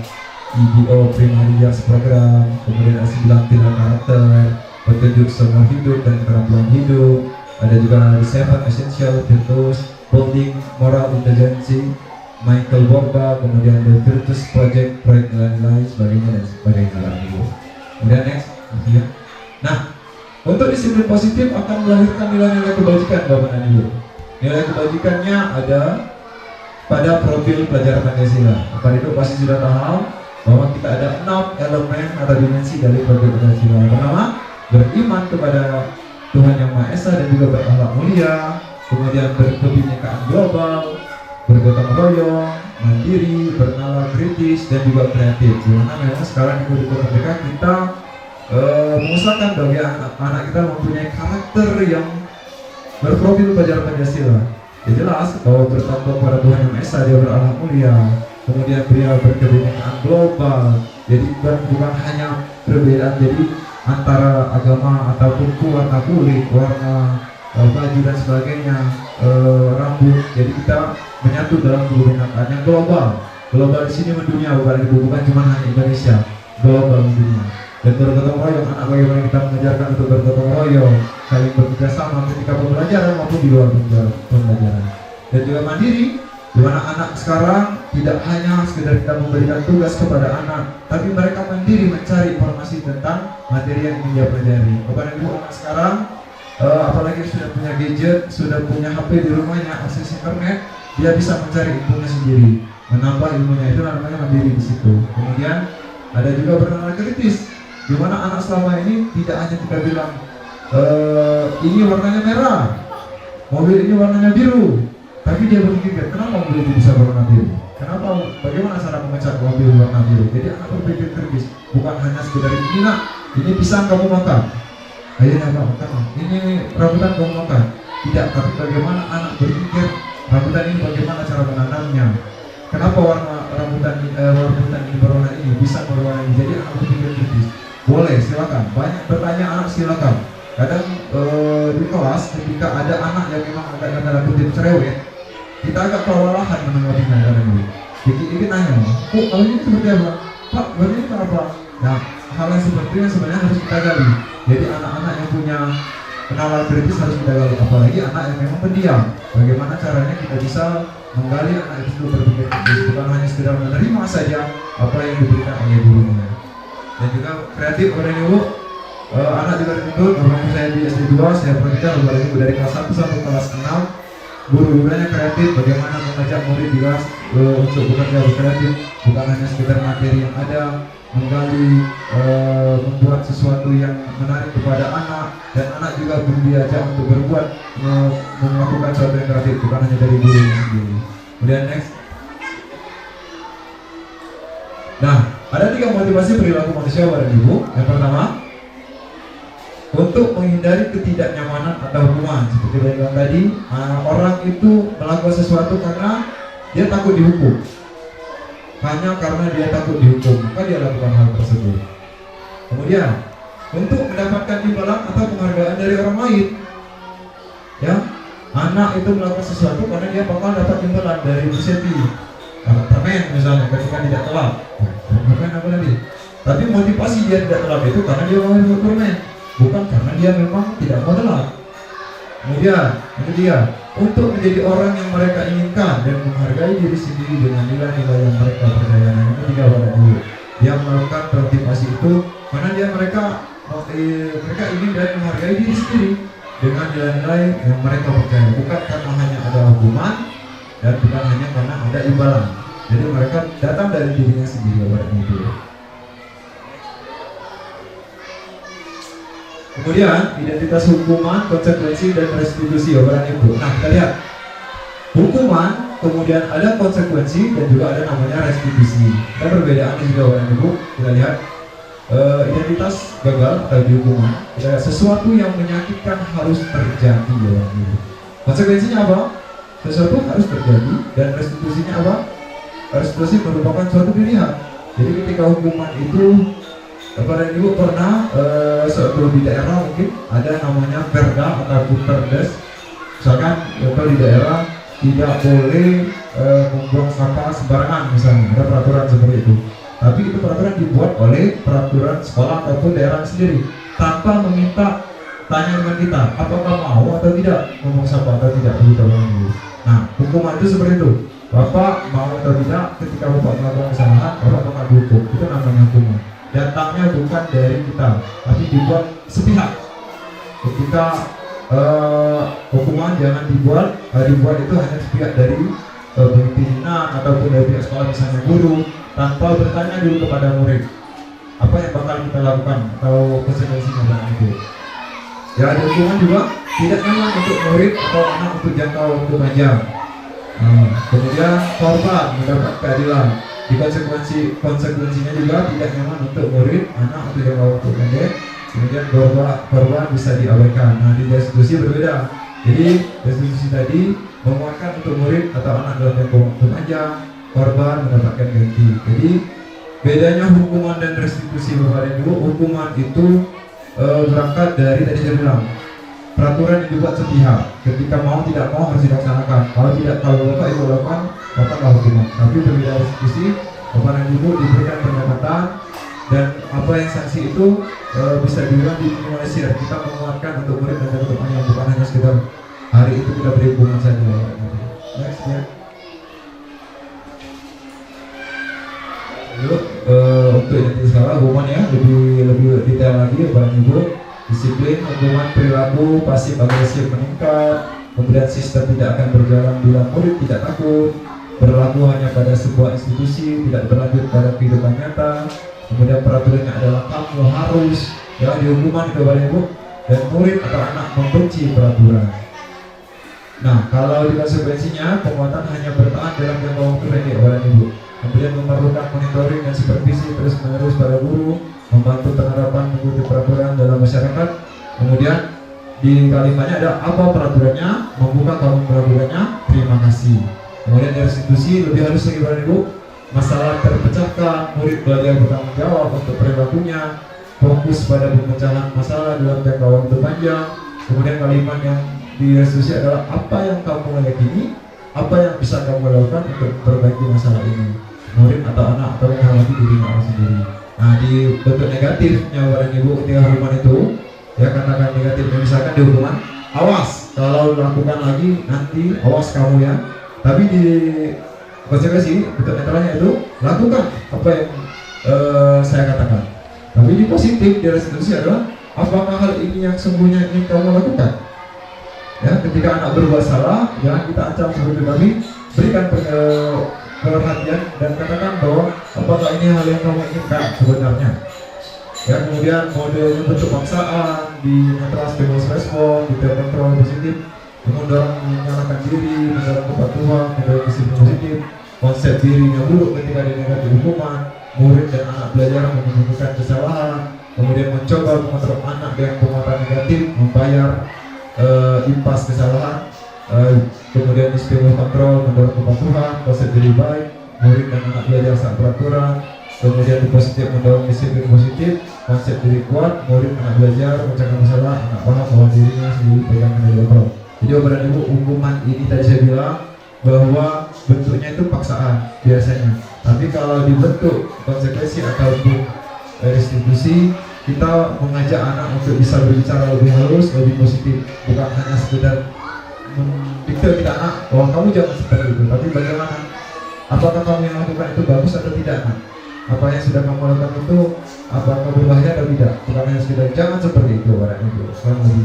Speaker 3: IDO Primary Program, kemudian ada 9 pilar karakter, petunjuk semua hidup dan keterampilan hidup. Ada juga The 7 Essential Virtues, Building Moral Intelligence, Michael Borba, kemudian The Virtues Project, proyek nilai-nilai sebagainya dan sebagainya. Kemudian next. Nah, untuk disiplin positif akan melahirkan nilai-nilai kebajikan Bapak dan Ibu. Nilai kebajikannya ada pada profil pelajaran Pancasila. Bapak Ibu pasti sudah tahu bahwa kita ada 6 elemen atau dimensi dari profil Pancasila. Yang pertama, beriman kepada Tuhan Yang Maha Esa dan juga berakhlak mulia, kemudian berkebinekaan global, bergotong royong, mandiri, bernalar kritis, dan juga kreatif. Karena memang sekarang di Kota Merdeka kita mengusahakan bagi anak-anak kita mempunyai karakter yang berprofil pelajar Pancasila. Ya jelas bahwa bertakwa kepada Tuhan Yang Maha Esa, dia berakhlak mulia, kemudian pria berkebinekaan global. Jadi bukan hanya perbedaan jadi antara agama ataupun warna kulit, warna baju dan sebagainya, rambut. Jadi kita menyatu dalam kebinekaan yang global. Global di sini mendunia, Bapak Ibu, bukan cuma hanya Indonesia, global mendunia. Dan bergotong royong, anak bagaimana kita mengajarkan untuk bergotong royong, saling bekerja sama ketika pembelajaran maupun di luar pembelajaran. Dan juga mandiri, di mana anak sekarang tidak hanya sekedar kita memberikan tugas kepada anak, tapi mereka mandiri mencari informasi tentang materi yang ingin dia pelajari. Bapak Ibu, anak sekarang apalagi sudah punya gadget, sudah punya HP di rumahnya, akses internet, dia bisa mencari ilmunya sendiri, menambah ilmunya. Itu namanya mandiri di situ. Kemudian ada juga bernama kritis, di mana anak selama ini tidak hanya kita bilang ini warnanya merah, mobil ini warnanya biru, tapi dia berpikir kenapa mobil itu bisa berwarna biru, kenapa, bagaimana cara mengecat mobil warna biru. Jadi anak berpikir kritis, bukan hanya sekedar ini nak, ini pisang kamu makan, ayo nak makan, ini rambutan kamu makan. Tidak, tapi bagaimana anak berpikir rambutan ini bagaimana cara menanamnya, kenapa warna rambutan ini berwarna ini, bisa berwarna ini. Jadi anak berpikir kritis. Boleh, silakan, banyak bertanya anak, silakan. Kadang di kelas ketika ada anak yang memang agak tanda kutip cerewet, kita agak kewalahan menanggapinya kadang ini. Dikit-dikit nanya, kok kalau ini seperti apa? Pak, berarti itu apa? Nah, hal yang seperti ini sebenarnya harus kita gali. Jadi anak-anak yang punya kenalan kritis harus kita gali, apalagi anak yang memang pendiam. Bagaimana caranya kita bisa menggali anak itu berpikir kritis, bukan hanya sekedar menerima saja apa yang diberikan oleh gurunya. Dan juga kreatif, Bapak Ibu, anak juga dituntut. Waktu saya di SD 2, saya perhatikan Bapak Ibu dari kelas 1 sampai kelas 6, guru-gurunya kreatif, bagaimana mengajak murid di kelas untuk bekerja kreatif, bukan hanya sekedar materi yang ada, menggali, membuat sesuatu yang menarik kepada anak, dan anak juga diajak untuk berbuat, melakukan sesuatu yang kreatif, bukan hanya dari guru sendiri. Kemudian next. Nah, ada 3 motivasi perilaku manusia, Bapak Ibu. Yang pertama, untuk menghindari ketidaknyamanan atau hukuman. Seperti yang bilang tadi, orang itu melakukan sesuatu karena dia takut dihukum. Hanya karena dia takut dihukum, maka dia lakukan hal tersebut. Kemudian, untuk mendapatkan imbalan atau penghargaan dari orang lain. Ya, anak itu melakukan sesuatu karena dia bakal dapat imbalan dari Bu Seti. Permen misalnya ketika tidak telat, permen apa tadi? Tapi motivasi dia tidak telat itu karena dia mau dapat permen, bukan karena dia memang tidak mau telat. Kemudian itu dia, untuk menjadi orang yang mereka inginkan dan menghargai diri sendiri dengan nilai-nilai yang mereka percaya. Nah, itu 3 orang dulu yang melakukan motivasi itu karena mereka ingin dan menghargai diri sendiri dengan nilai-nilai yang mereka percaya, bukan karena hanya ada hukuman dan bukan hanya karena ada imbalan. Jadi mereka datang dari dirinya sendiri, Bapak Ibu. Kemudian identitas hukuman, konsekuensi dan restitusi, Bapak Ibu. Nah, kita lihat hukuman, kemudian ada konsekuensi dan juga ada namanya restitusi. Dan perbedaannya juga, Bapak Ibu. Kita lihat identitas gagal atau dihukuman. Kita lihat sesuatu yang menyakitkan harus terjadi, Bapak Ibu. Konsekuensinya apa? Sesuatu harus terjadi. Dan restitusinya apa? Restitusi merupakan suatu pilihan. Jadi ketika hukuman itu, Bapak dan Ibu pernah suatu di daerah mungkin ada namanya perda ataupun perdes. Misalkan kalau di daerah tidak boleh membuang sampah sembarangan, misalnya ada peraturan seperti itu. Tapi itu peraturan dibuat oleh peraturan sekolah ataupun daerah sendiri tanpa meminta tanya dengan kita apakah mau atau tidak membuang sampah atau tidak, begitu. Nah, hukuman itu seperti itu. Bapak mau atau tidak, ketika Bapak melakukan kesalahan, Bapak bakal dihukum. Itu namanya hukuman. Datangnya bukan dari kita, tapi dibuat sepihak. Ketika hukuman jangan dibuat itu hanya sepihak dari pimpinan ataupun dari pihak sekolah, misalnya guru, tanpa bertanya dulu kepada murid apa yang bakal kita lakukan atau konsekuensinya dengan itu. Ya, ada hukuman juga tidak nyaman untuk murid atau anak untuk jangka waktu panjang. Kemudian korban mendapat keadilan. Di konsekuensinya juga tidak nyaman untuk murid, anak untuk jangka waktu pendek. Kemudian korban bisa diabaikan. Nah, di restitusi berbeda. Jadi restitusi tadi menguatkan untuk murid atau anak dalam jangka waktu panjang. korban mendapatkan ganti. Jadi bedanya hukuman dan restitusi Bapak dan Ibu, hukuman itu berangkat dari tadi saya bilang peraturan yang dibuat sepihak. Ketika mau tidak mau harus dilaksanakan. Kalau Bapak Ibu lakukan, dapatlah hukuman. Tapi berbeda restitusi, Bapak dan Ibu diberikan pendapatan dan apa yang sanksi itu bisa dibilang diminimalisir. Kita menguatkan untuk murid dan teman-teman yang bukan hanya sekedar hari itu kita beri hukuman saja. Next ya. Lalu untuk yang sekarang hukuman ya lebih detail lagi Bapak Ibu. Disiplin, hukuman perilaku pasif agresif meningkat, kemudian sistem tidak akan berjalan bila murid tidak takut, berlaku hanya pada sebuah institusi, tidak berlanjut pada kehidupan nyata, kemudian peraturannya adalah kamu harus ya dihukuman ke Bapak Ibu, dan murid atau anak membenci peraturan. Nah, kalau di konsekuensinya penguatan hanya bertahan dalam jangka waktu pendek Bapak Ibu. Kemudian memerlukan monitoring dan supervisi terus-menerus pada guru, membantu penerapan mengikuti peraturan dalam masyarakat. Kemudian di kalimatnya ada apa peraturannya, membuka kamu peraturannya, terima kasih. Kemudian dari restitusi lebih halus lagi Bapak Ibu, masalah terpecahkan, murid belajar bertanggung jawab untuk perilakunya, fokus pada pemecahan masalah dalam jangka waktu panjang. Kemudian kalimat yang di restitusi adalah apa yang kamu yakini, apa yang bisa kamu lakukan untuk memperbaiki masalah ini, murid atau anak atau menghormati diri orang sendiri. Nah, di bentuk negatifnya Bapak Ibu ketika hukuman itu ya katakan negatifnya misalkan di hukuman awas kalau lakukan lagi nanti awas kamu ya. Tapi di konsekuensi bentuk netralnya itu lakukan apa yang saya katakan. Tapi di positif di restitusi adalah apakah hal ini yang sungguhnya ingin kamu lakukan? Ya, ketika anak berbuat salah jangan kita ancam seperti tadi, berikan perhatian dan katakan bahwa apakah ini hal yang kamu inginkan sebenarnya. Ya, kemudian modelnya bentuk paksaan, di netral stimulus respon, di kontrol positif, mendorong menyalahkan diri, mendorong kepatuhan, mendorong disiplin positif, konsep diri yang buruk ketika di negatif hukuman, murid dan anak belajar menemukan kesalahan, kemudian mencoba mengontrol anak dengan penguatan negatif, membayar impas kesalahan, kemudian stimulus kontrol, mendorong kepatuhan, konsep diri baik, murid dan anak belajar saat peraturan, kemudian di positif mendorong disiplin positif, konsep diri kuat, murid anak belajar mencegah masalah, anak paham bahwa dirinya sendiri pegang kendali kontrol. Jadi Bapak Ibu, hukuman ini tadi saya bilang bahwa bentuknya itu paksaan biasanya, tapi kalau dibentuk konsekuensi ataupun restitusi, kita mengajak anak untuk bisa berbicara lebih halus, lebih positif, bukan hanya sekedar mendikte kita anak bahwa kamu jangan seperti itu, tapi bagaimana, apakah kamu yang lakukan itu bagus atau tidak nak? Apa yang sudah kamu lakukan itu apakah berbahaya atau tidak? Bukan hanya sekedar jangan seperti itu Bapak Ibu. Sekarang lebih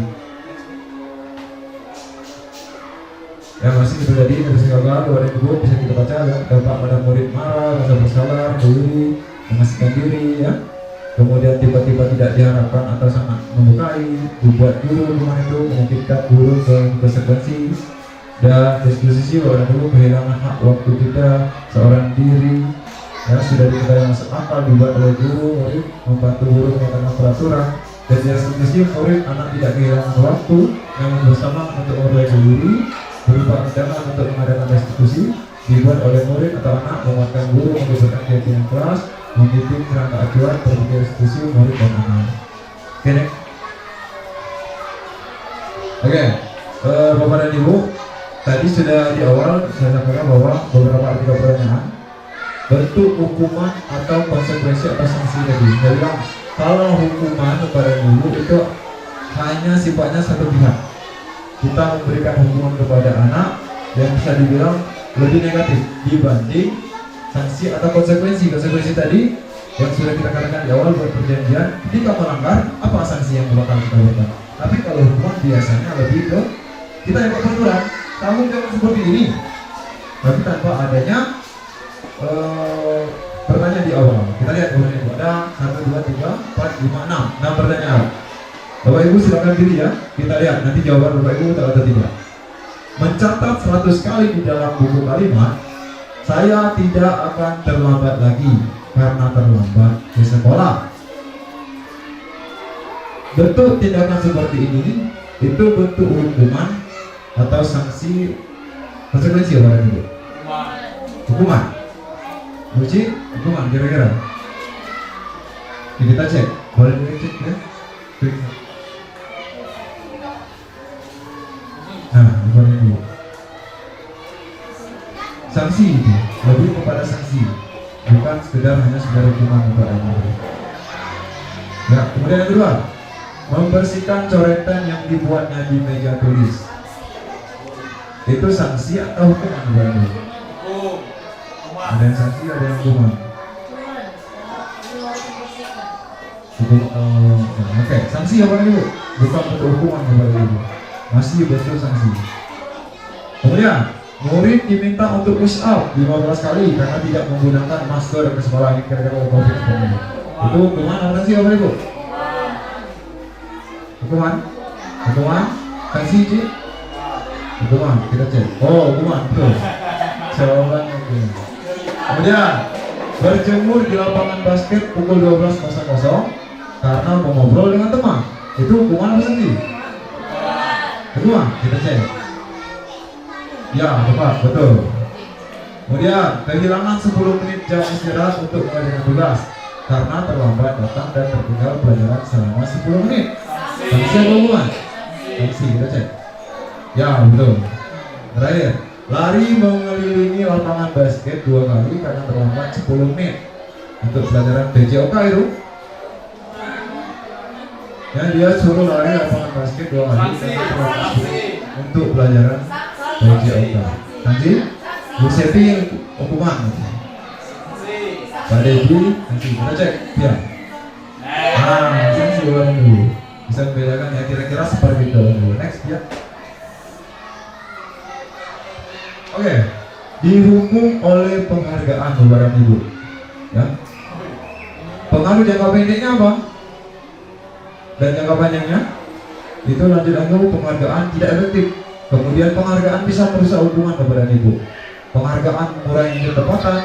Speaker 3: ya masih itu tadi dari segala Bapak Ibu bisa kita baca ya, dampak pada murid marah, rasa bersalah, berdiri, mengasihkan diri ya. Kemudian tiba-tiba tidak diharapkan atau sangat membukai, dibuat guru rumah itu menyakitkan guru ke konsekuensi, dan diskusi Bapak Ibu kehilangan hak waktu kita seorang diri ya, sudah diketahui masuk akal dibuat oleh guru, murid membantu guru menyatakan peraturan, dan diskusi murid anak tidak kehilangan waktu yang bersama untuk memperbaiki diri berupa undangan untuk mengadakan restitusi dibuat oleh murid atau anak, menguatkan guru memberikan keyakinan kelas, membimbing kerangka acuan berbagai restitusi murid dan anak. Oke, next. Oke, Bapak dan Ibu, tadi sudah di awal saya sampaikan bahwa beberapa artikel pertanyaan bentuk hukuman atau konsekuensi atau sanksi tadi. Saya bilang kalau hukuman kepada Ibu itu hanya sifatnya satu pihak. Kita memberikan hukuman kepada anak yang bisa dibilang lebih negatif dibanding sanksi atau konsekuensi. Konsekuensi tadi yang sudah kita katakan di awal buat perjanjian, ketika melanggar apa sanksi yang bakal kita berikan. Tapi kalau hukuman biasanya lebih ke kita yang buat peraturan, kamu jangan seperti ini. Tapi tanpa adanya pertanyaan di awal. Kita lihat dulu nih, ada 1, 2, 3, 4, 5, 6 pertanyaan. Bapak Ibu silakan pilih ya. Kita lihat nanti jawaban Bapak Ibu betul atau tidak. Mencatat 100 kali di dalam buku kalimat, saya tidak akan terlambat lagi karena terlambat ke sekolah. Bentuk tindakan seperti ini itu bentuk hukuman atau sanksi konsekuensi Bapak Ibu. Hukuman. Uji, hukuman kira-kira. Ini kita cek, boleh dicek ya. Klik. Nah, hukuman ini. Sanksi itu lebih kepada sanksi, bukan sekedar hanya sekedar hukuman untuk anak. Ya, kemudian yang kedua, membersihkan coretan yang dibuatnya di meja tulis. Itu sanksi atau hukuman baru? Ada yang sanksi, ada yang hukuman. Oke, sanksi apa ibu? Bukan untuk hukuman kepada ibu. Masih betul sanksi. Kemudian murid diminta untuk push up 15 kali karena tidak menggunakan masker ke sekolah. Ini kira-kira COVID ini. Itu hukuman atau sanksi apa ibu? Hukuman? Hukuman? Sanksi Ci? Hukuman, kita cek. Oh, hukuman, betul. Jawabannya hukuman. Kemudian berjemur di lapangan basket pukul 12.00 karena mau ngobrol dengan teman. Itu hukuman apa sanksi? Hukuman, kita cek. Ya, tepat, betul. Kemudian kehilangan 10 menit jam istirahat untuk mengerjakan tugas karena terlambat datang dan tertinggal pelajaran selama 10 menit. Sanksi atau hukuman? Sanksi, kita cek. Ya, betul. Terakhir, lari mengelilingi lapangan basket 2 kali karena terlambat 10 menit untuk pelajaran PJOK itu. Ya, dia suruh lari lapangan basket 2 kali karena terlambat 10 menit untuk pelajaran PJOK. Nanti Bu Sepi hukuman. Pak Deji, nanti kita cek. Ya. Sanksi ulang dulu. Bisa membedakan ya kira-kira seperti itu dulu. Next ya. Oke, dihukum oleh penghargaan Bapak Ibu. Ya. Pengaruh jangka pendeknya apa? Dan jangka panjangnya itu lanjut lagi penghargaan tidak efektif. Kemudian penghargaan bisa merusak hubungan kepada Ibu. Penghargaan mengurangi ketepatan,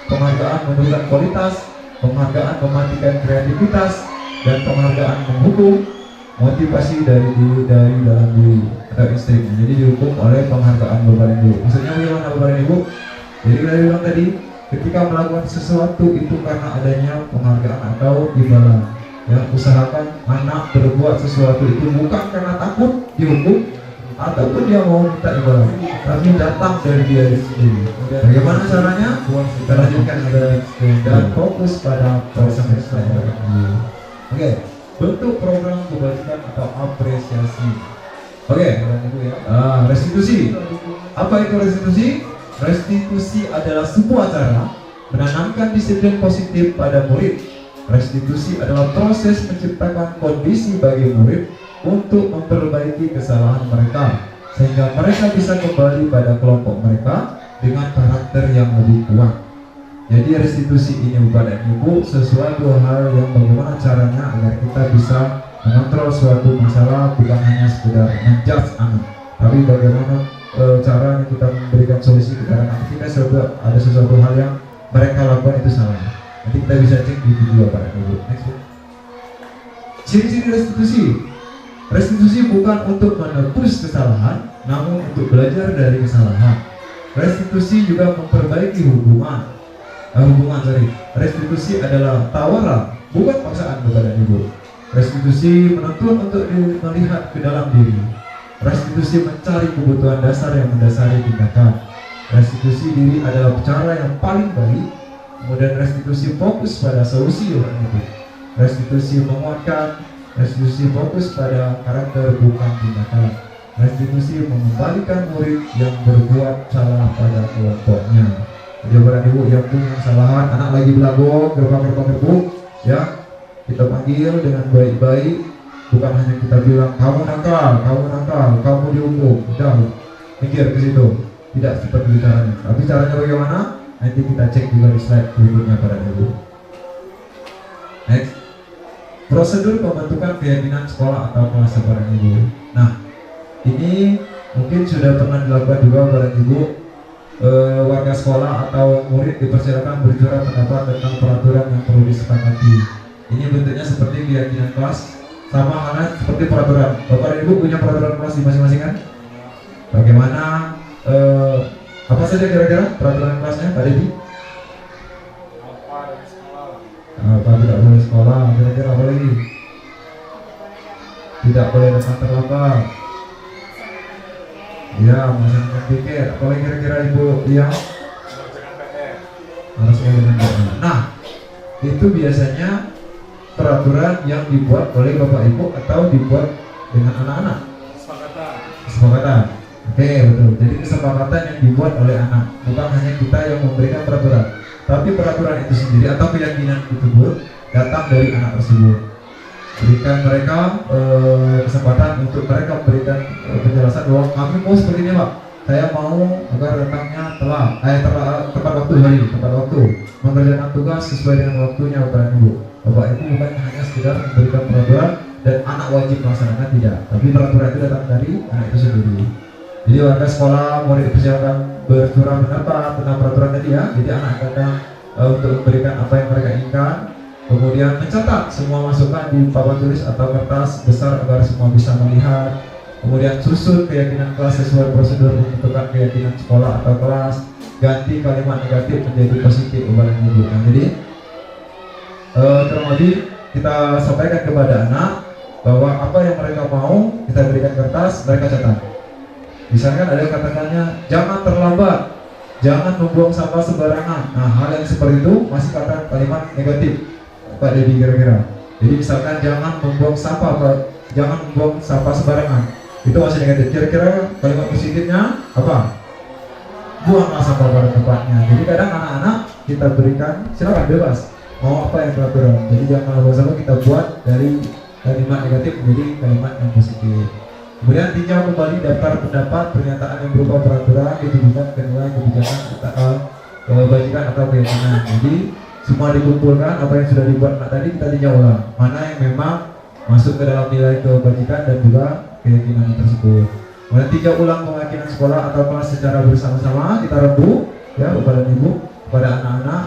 Speaker 3: penghargaan menurunkan kualitas, penghargaan mematikan kreativitas, dan penghargaan menghukum motivasi dari dalam diri atau istrinya. Jadi dihukum oleh penghargaan Bapak Ibu. Maksudnya bagaimana Bapak Ibu? Jadi kita bilang tadi, ketika melakukan sesuatu itu karena adanya penghargaan atau imbalan. Ya, usahakan anak berbuat sesuatu itu bukan karena takut dihukum ataupun dia mau minta imbalan, tapi datang dari dia sendiri. Bagaimana caranya? Kita lanjutkan dan fokus pada proses Oke. Bentuk program kebajikan atau apresiasi. Oke, Ibu ya. Restitusi. Apa itu restitusi? Restitusi adalah sebuah cara menanamkan disiplin positif pada murid. Restitusi adalah proses menciptakan kondisi bagi murid untuk memperbaiki kesalahan mereka sehingga mereka bisa kembali pada kelompok mereka dengan karakter yang lebih kuat. Jadi restitusi ini Bapak dan Ibu sesuatu hal yang bagaimana caranya agar kita bisa mengontrol suatu masalah, bukan hanya sekedar menjudge anak, tapi bagaimana caranya kita memberikan solusi kepada anak kita sebab ada sesuatu hal yang mereka lakukan itu salah. Nanti kita bisa cek di video Bapak dan Ibu. Next. Ciri-ciri restitusi. Restitusi bukan untuk menebus kesalahan, namun untuk belajar dari kesalahan. Restitusi juga memperbaiki hubungan. Restitusi adalah tawaran, bukan paksaan kepada Ibu. Restitusi menuntut untuk melihat ke dalam diri. Restitusi mencari kebutuhan dasar yang mendasari tindakan. Restitusi diri adalah cara yang paling baik. Kemudian restitusi fokus pada solusi orang itu. Restitusi menguatkan. Restitusi fokus pada karakter bukan tindakan. Restitusi mengembalikan murid yang berbuat salah pada kelompoknya. Jadi Bapak Ibu yang punya kesalahan, anak lagi belagu, gerbang-gerbang ya, kita panggil dengan baik-baik. Bukan hanya kita bilang kamu nakal, kamu dihukum. Jangan mikir ke situ. Tidak seperti caranya. Tapi caranya bagaimana? Nanti kita cek juga di slide berikutnya Bapak Ibu. Next. Prosedur pembentukan keyakinan sekolah atau kelas Bapak Ibu. Nah, ini mungkin sudah pernah dilakukan juga Bapak Ibu. Warga sekolah atau murid dipersilakan berbicara pendapat tentang peraturan yang perlu disepakati. Ini bentuknya seperti keyakinan kelas, sama halnya seperti peraturan. Bapak dan Ibu punya peraturan kelas di masing-masing kan? Bagaimana? Apa saja kira-kira peraturan kelasnya, Pak Devi? Apa tidak boleh sekolah? Kira-kira apa lagi? Tidak boleh datang terlambat. Ya, melaksanakan piket. Apa lagi kira-kira ibu? Ya, harus dengan doa. Nah, itu biasanya peraturan yang dibuat oleh bapak ibu atau dibuat dengan anak-anak. Kesepakatan. Oke, betul. Jadi kesepakatan yang dibuat oleh anak, bukan hanya kita yang memberikan peraturan, tapi peraturan itu sendiri atau keyakinan tersebut datang dari anak tersebut. Berikan mereka kesempatan untuk mereka memberikan penjelasan bahwa kami mau seperti ini pak, saya mau agar datangnya tepat waktu mengerjakan tugas sesuai dengan waktunya bapak ibu. Bapak ibu bukan hanya sekedar memberikan peraturan dan anak wajib melaksanakan, tidak, tapi peraturan itu datang dari anak itu sendiri. Jadi warga sekolah murid dipersilakan bersuara pendapat tentang peraturan tadi ya. Jadi anak datang untuk memberikan apa yang mereka inginkan, kemudian mencatat semua masukan di papan tulis atau kertas besar agar semua bisa melihat. Kemudian susun keyakinan kelas sesuai prosedur menentukan keyakinan sekolah atau kelas. Ganti kalimat negatif menjadi positif Bapak Ibu. Nah, jadi kurang lebih kita sampaikan kepada anak bahwa apa yang mereka mau kita berikan kertas, mereka catat. Misalkan ada katakannya jangan terlambat, jangan membuang sampah sembarangan. Nah, hal yang seperti itu masih kata kalimat negatif Pak Dedi kira-kira. Jadi misalkan jangan membuang sampah sembarangan, itu masih negatif. Kira-kira kalimat positifnya apa? Buanglah sampah pada tempatnya. Jadi kadang anak-anak kita berikan silakan bebas mau apa yang peraturan. Jadi jangan buang sampah, kita buat dari kalimat negatif menjadi kalimat yang positif. Kemudian tinjau kembali daftar pendapat pernyataan yang berupa peraturan ditujukan ke nilai kebijakan kebajikan atau keyakinan. Jadi semua dikumpulkan apa yang sudah dibuat tadi kita tinjau ulang mana yang memang masuk ke dalam nilai kebajikan dan juga keyakinan tersebut. Kemudian tinjau ulang keyakinan sekolah atau kelas secara bersama-sama, kita rembuk ya Bapak dan Ibu kepada anak-anak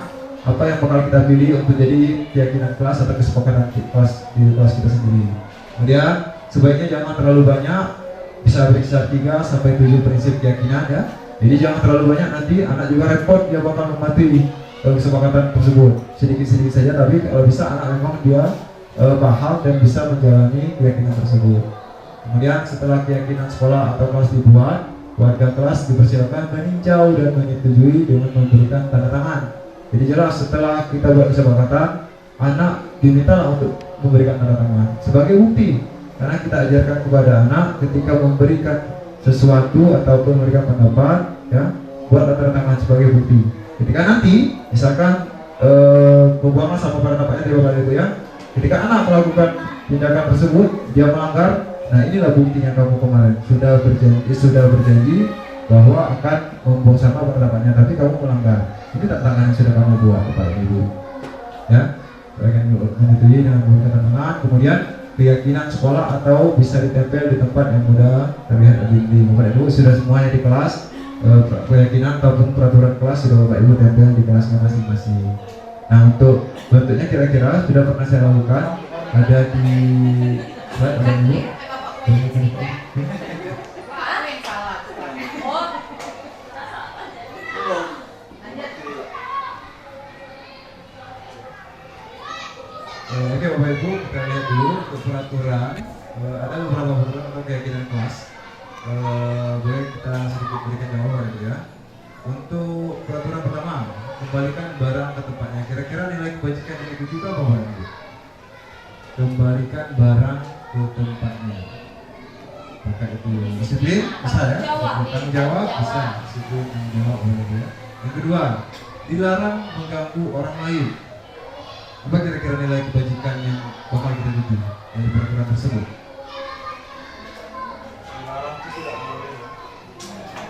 Speaker 3: apa yang bakal kita pilih untuk jadi keyakinan kelas atau kesepakatan kelas di kelas kita sendiri. Kemudian sebaiknya jangan terlalu banyak, bisa berkisar 3 sampai 7 prinsip keyakinan ya. Jadi jangan terlalu banyak, nanti anak juga repot, dia bakal mematuhi kesepakatan tersebut. Sedikit-sedikit saja, tapi kalau bisa anak memang dia paham dan bisa menjalani keyakinan tersebut. Kemudian setelah keyakinan sekolah atau kelas dibuat, warga kelas dipersilakan meninjau dan menyetujui dengan memberikan tanda tangan. Jadi jelas setelah kita buat kesepakatan, anak diminta untuk memberikan tanda tangan sebagai bukti. Karena kita ajarkan kepada anak ketika memberikan sesuatu ataupun memberikan pendapat, ya, buat tanda tangan sebagai bukti. Ketika nanti, misalkan membuang sampah pada tempatnya di bawah itu ya, ketika anak melakukan tindakan tersebut, dia melanggar. Nah inilah buktinya kamu kemarin sudah berjanji bahwa akan membuang sampah pada tempatnya, tapi kamu melanggar. Ini tantangan yang sudah kamu buat Bapak Ibu. Ya, akan menyetujui dengan memberikan tanda tangan. Kemudian keyakinan sekolah atau bisa ditempel di tempat yang mudah terlihat di Bapak Ibu sudah semuanya di kelas. Keyakinan ataupun peraturan kelas sudah Bapak Ibu tempel di kelasnya masing-masing. Nah untuk bentuknya kira-kira sudah pernah saya lakukan, ada di slide ada dulu. Oke Bapak Ibu, kita lihat dulu untuk peraturan. Ada beberapa peraturan atau keyakinan kelas. Boleh kita sedikit berikan jawaban ya. Untuk peraturan pertama, kembalikan barang ke tempatnya. Kira-kira nilai kebajikan yang dituju apa Bapak Ibu? Kembalikan barang ke tempatnya. Maka itu disiplin, bisa ya? Tanggung jawab, bisa. Disiplin, tanggung jawab boleh ya. Yang kedua, dilarang mengganggu orang lain. Apa kira-kira nilai kebajikan yang bakal kita tuju dari peraturan tersebut?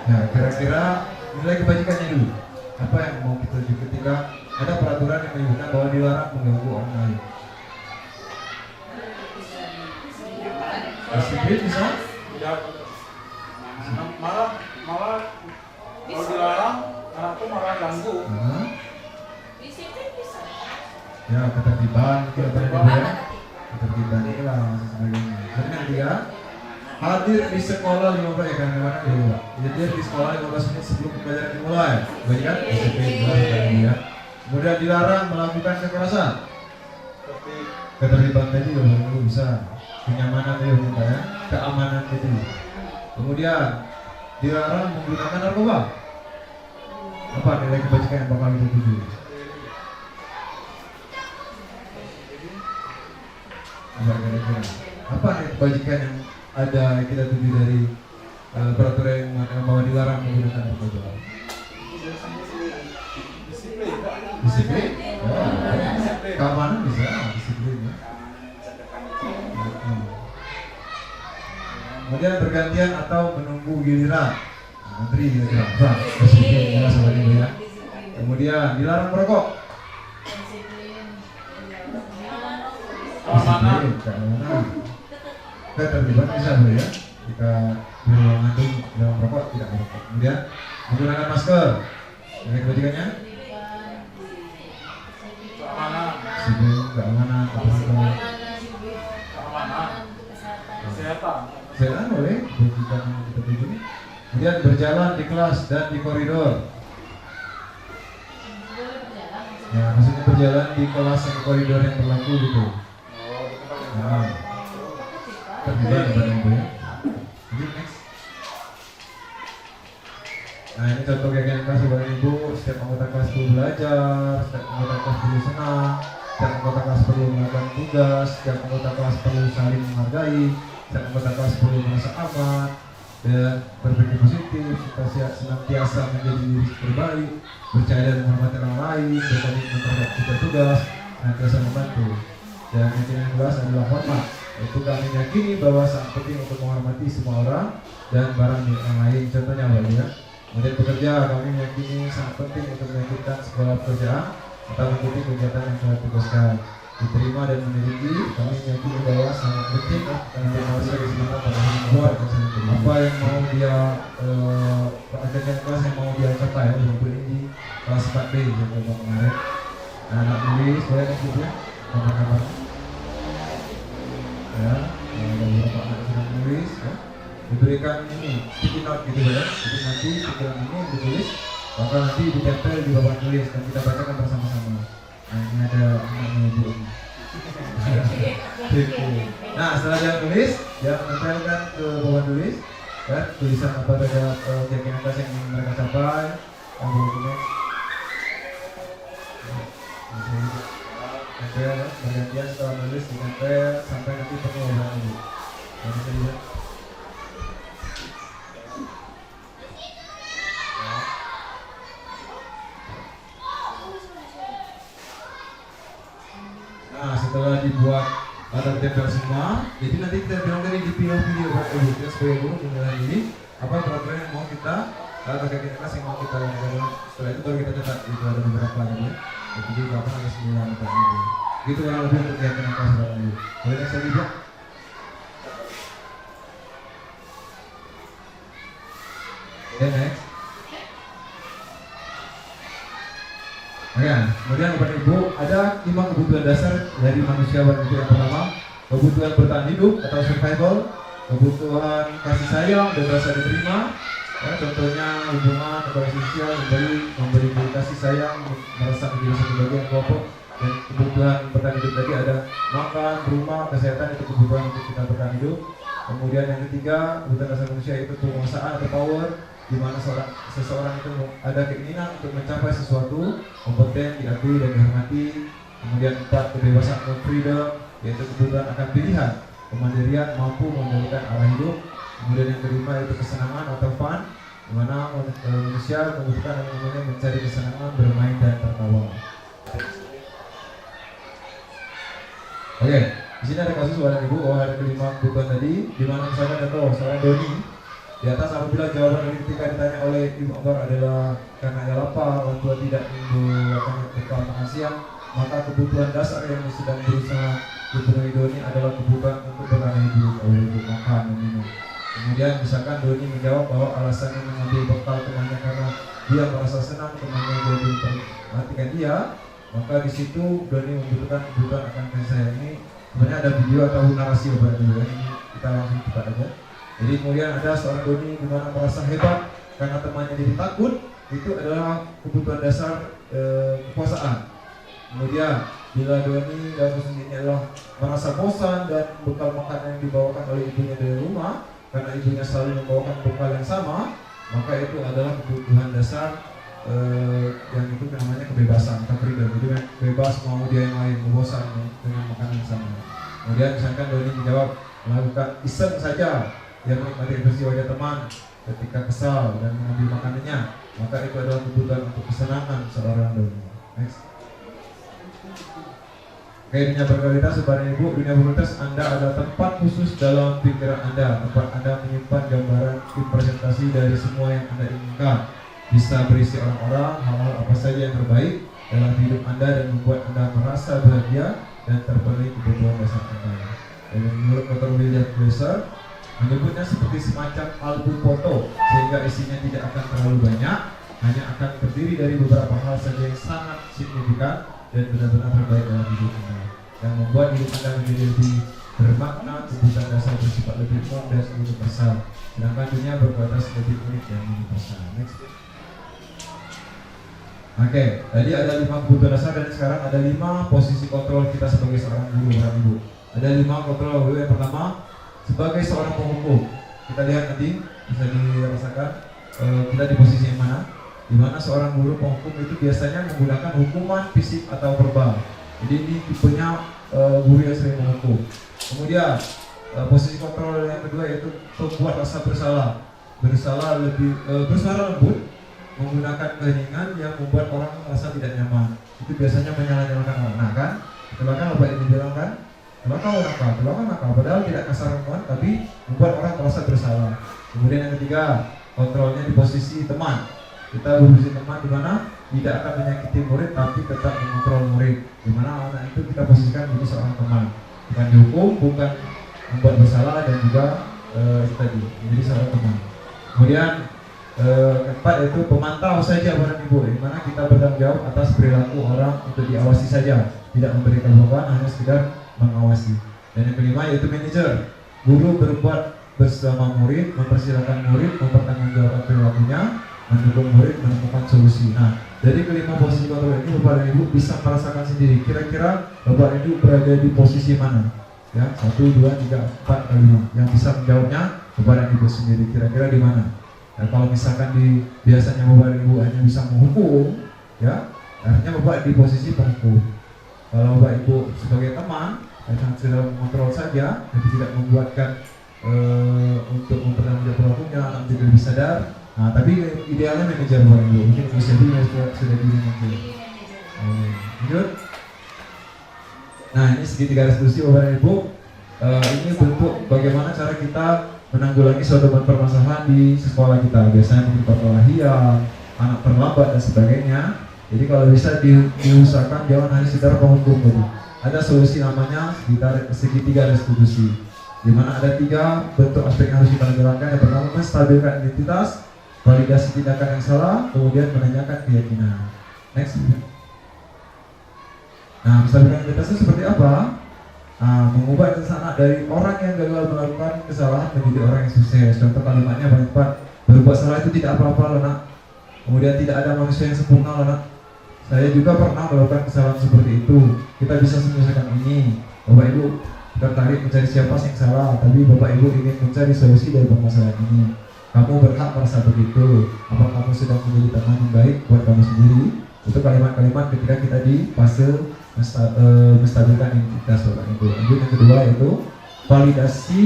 Speaker 3: Nah, kira-kira nilai kebajikannya dulu. Apa yang mau kita tuju ketika ada peraturan yang menyebutkan bahwa dilarang mengganggu orang lain? Disiplin bisa?
Speaker 4: Malah kalau dilarang anak tuh malah ganggu.
Speaker 6: Disiplin bisa.
Speaker 3: Ya, ketertiban, kita pernah ya. Ketertiban ini lah sebagainya. Jadi nanti ya, hadir di sekolah 15 ya kan, mana dulu Pak? Hadir di sekolah 15 menit sebelum pembelajaran dimulai. Baik kan? Disiplin ya. Kemudian dilarang melakukan kekerasan. Keterlibatan tadi Bapak Ibu bisa, kenyamanan tadi Bapak ya, keamanan tadi. Kemudian dilarang menggunakan narkoba. Apa nilai kebajikan yang bakal kita tuju? Apa nih kebajikan yang ada kita tuju dari peraturan yang bahwa dilarang menggunakan narkoba? Disiplin? Keamanan bisa, disiplin ya. Kemudian bergantian atau menunggu giliran. Menteri gitu ya. Disiplin ya sobat ibu ya. Kemudian dilarang merokok. Disiplin, keamanan. Keterlibatan bisa bu ya. Jika di ruangan itu dilarang merokok, tidak merokok. Kemudian menggunakan masker. Ini kebajikannya? Disiplin, keamanan, kesehatan boleh, kebajikan yang kita tuju nih. Kemudian berjalan di kelas dan di koridor. Ya, maksudnya berjalan di kelas dan koridor yang berlaku gitu. Nah, terlibat Bapak Ibu ya. Jadi next. Nah ini contoh kegiatan kelas Bapak Ibu. Setiap anggota kelas perlu belajar, setiap anggota kelas perlu senang, setiap anggota kelas perlu melakukan tugas, setiap anggota kelas perlu saling menghargai, setiap anggota kelas perlu merasa aman dan berpikir positif, senantiasa menjadi diri terbaik, percaya dan menghormati orang lain, berkomitmen terhadap tugas, senantiasa membantu. Dan yang kedua adalah hormat. Itu kami yakini bahwa sangat penting untuk menghormati semua orang dan barang milik orang lain. Contohnya apa ya? Kemudian bekerja, kami meyakini sangat penting untuk melanjutkan segala pekerjaan atau mengikuti kegiatan yang telah ditugaskan. Diterima dan memiliki, kami meyakini bahwa sangat penting untuk sebagai semangat pada membuat apa yang mau dia ajakan kelas yang mau dia capai untuk ini kelas 4B yang kemarin. Anak tulis boleh gitu ya, kabar-kabar. Ya, ada beberapa anak yang menulis ya. Diberikan ini sticky note gitu ya. Jadi nanti pikiran ini ditulis, maka nanti ditempel di bawah tulis dan kita bacakan bersama-sama. Nah ini ada namanya ibu ini. Nah setelah dia tulis, dia menempelkan ke bawah tulis ya, tulisan apa saja keyakinan kelas yang ingin mereka capai. Yang boleh tempel ya, bergantian setelah menulis ditempel sampai nanti penuh orang ini. Yang bisa dilihat. Nah setelah dibuat ada tempel semua, jadi nanti kita bilang tadi di video Bapak Ibu kita sebagai guru menilai ini apa peraturan yang mau kita atau kegiatan kelas yang mau kita lakukan. Setelah itu baru kita cetak itu ada beberapa ya. Jadi kapan ada 9 Bapak Ibu. Gitu kurang lebih untuk kegiatan kelas Bapak Ibu. Boleh next lagi Pak? Oke next. Oke, kemudian Bapak Ibu ada 5 kebutuhan dasar dari manusia Bapak Ibu. Yang pertama, kebutuhan bertahan hidup atau survival, kebutuhan kasih sayang dan rasa diterima. Ya, contohnya hubungan atau sosial, memberi kasih sayang, merasa menjadi satu bagian kelompok. Dan kebutuhan bertahan hidup tadi ada makan, rumah, kesehatan, itu kebutuhan untuk kita bertahan hidup. Kemudian yang ketiga, kebutuhan dasar manusia itu penguasaan atau power, di mana seseorang itu ada keinginan untuk mencapai sesuatu, kompeten, diakui dan dihormati. Kemudian 4, kebebasan atau freedom, yaitu kebutuhan akan pilihan, kemandirian, mampu mengendalikan arah hidup. Kemudian yang kelima itu kesenangan atau fun, di mana manusia membutuhkan dan namanya mencari kesenangan, bermain dan tertawa. Oke, di sini ada kasus Bapak Ibu bahwa ada kelima kebutuhan tadi, di mana misalkan ada seorang Doni. Di atas apabila jawaban dari ketika ditanya oleh Ibu Akbar adalah karena ia lapar, orang tua tidak membawakan bekal makan siang, maka kebutuhan dasar yang sedang berusaha dipenuhi Doni adalah kebutuhan untuk bertahan hidup, untuk makan dan minum. Kemudian misalkan Doni menjawab bahwa alasannya mengambil bekal temannya karena dia merasa senang temannya jadi memperhatikan dia, maka di situ Doni membutuhkan kebutuhan akan kasih sayang. Ini sebenarnya ada video atau narasi Bapak Ibu, ini kita langsung cepat aja. Jadi kemudian ada seorang Doni di mana merasa hebat karena temannya jadi takut, itu adalah kebutuhan dasar kekuasaan. Kemudian bila Doni dan Kusni ini adalah merasa bosan dan bekal makanan yang dibawakan oleh ibunya dari rumah karena ibunya selalu membawakan bekal yang sama, maka itu adalah kebutuhan dasar yang itu namanya kebebasan, freedom. Jadi bebas mau dia yang lain, bosan dengan makanan yang sama. Kemudian misalkan Doni menjawab melakukan iseng saja, dia menikmati ekspresi wajah teman ketika kesal dan mengambil makanannya, maka itu adalah kebutuhan untuk kesenangan seorang Doni. Next. Dunia berkualitas, Bapak Ibu, dunia berkualitas Anda adalah tempat khusus dalam pikiran Anda, tempat Anda menyimpan gambaran representasi dari semua yang Anda inginkan. Bisa berisi orang-orang, hal-hal apa saja yang terbaik dalam hidup Anda dan membuat Anda merasa bahagia dan terpenuhi kebutuhan dasar Anda. Dan menurut Dr. William Glaser, menyebutnya seperti semacam album foto, sehingga isinya tidak akan terlalu banyak, hanya akan terdiri dari beberapa hal saja yang sangat signifikan dan benar-benar terbaik dalam hidup Anda, yang membuat hidup Anda menjadi lebih bermakna, kebutuhan dasar bersifat lebih umum dan universal, sedangkan dunia berkualitas lebih unik dan universal. Next. Oke, tadi ada 5 kebutuhan dasar dan sekarang ada 5 posisi kontrol kita sebagai seorang guru, Bapak Ibu. Ada 5 kontrol dulu. Yang pertama, sebagai seorang penghukum. Kita lihat nanti, bisa dirasakan kita di posisi yang mana. Di mana seorang guru penghukum itu biasanya menggunakan hukuman fisik atau verbal. Jadi ini tipenya guru yang sering menghukum. Kemudian posisi kontrol yang kedua yaitu membuat rasa bersalah. Bersalah lebih bersuara lembut, menggunakan keheningan yang membuat orang merasa tidak nyaman. Itu biasanya menyalahkan orang. Nah kan, bahkan Bapak ini bilang kan, kalau nakal, padahal tidak kasar tapi membuat orang merasa bersalah. Kemudian yang ketiga, kontrolnya di posisi teman. Kita berusaha teman di mana tidak akan menyakiti murid tapi tetap mengontrol murid. Di mana anak itu kita posisikan menjadi seorang teman, bukan dihukum, bukan membuat bersalah dan juga tadi menjadi seorang teman. Kemudian keempat yaitu pemantau saja Bapak Ibu, di mana kita bertanggung jawab atas perilaku orang untuk diawasi saja, tidak memberikan beban, hanya sekedar mengawasi. Dan yang kelima yaitu manajer. Guru berbuat bersama murid, mempersilahkan murid, mempertanggungjawabkan perilakunya, mendukung murid menemukan solusi. Nah, dari kelima posisi kontrol ini Bapak dan Ibu bisa merasakan sendiri. Kira-kira Bapak dan Ibu berada di posisi mana? Ya, 1, 2, 3, 4, 5. Yang bisa menjawabnya Bapak dan Ibu sendiri. Kira-kira di mana? Nah, kalau misalkan biasanya Bapak dan Ibu hanya bisa menghukum, ya, artinya Bapak di posisi penghukum. Kalau Bapak Ibu sebagai teman, hanya sedang mengontrol saja, jadi tidak membuatkan untuk mempertanggungjawabkan perilakunya, anak menjadi lebih sadar. Nah, tapi idealnya manajer Bapak Ibu, mungkin bisa sudah di manajer. Lanjut. Nah, ini segitiga restitusi Bapak dan Ibu. Ini bentuk bagaimana cara kita menanggulangi suatu permasalahan di sekolah kita. Biasanya mungkin perkelahian, anak terlambat dan sebagainya. Jadi kalau bisa diusahakan jangan hanya sekedar penghukum tadi. Ada solusi namanya segitiga restitusi, di mana ada 3 bentuk aspek yang harus kita jalankan. Yang pertama, menstabilkan identitas, validasi tindakan yang salah, kemudian menanyakan keyakinan. Next. Nah, menstabilkan identitas itu seperti apa? Nah, mengubah identitas anak dari orang yang gagal melakukan kesalahan menjadi orang yang sukses. Contoh kalimatnya paling tepat, berbuat salah itu tidak apa-apa loh nak. Kemudian tidak ada manusia yang sempurna loh nak. Saya juga pernah melakukan kesalahan seperti itu. Kita bisa menyelesaikan ini. Bapak Ibu tertarik mencari siapa yang salah, tapi Bapak Ibu ingin mencari solusi dari permasalahan ini. Kamu berhak merasa begitu. Apa kamu sedang menjadi teman yang baik buat kamu sendiri? Itu kalimat-kalimat ketika kita di fase menstabilkan identitas Bapak Ibu. Lanjut yang kedua yaitu validasi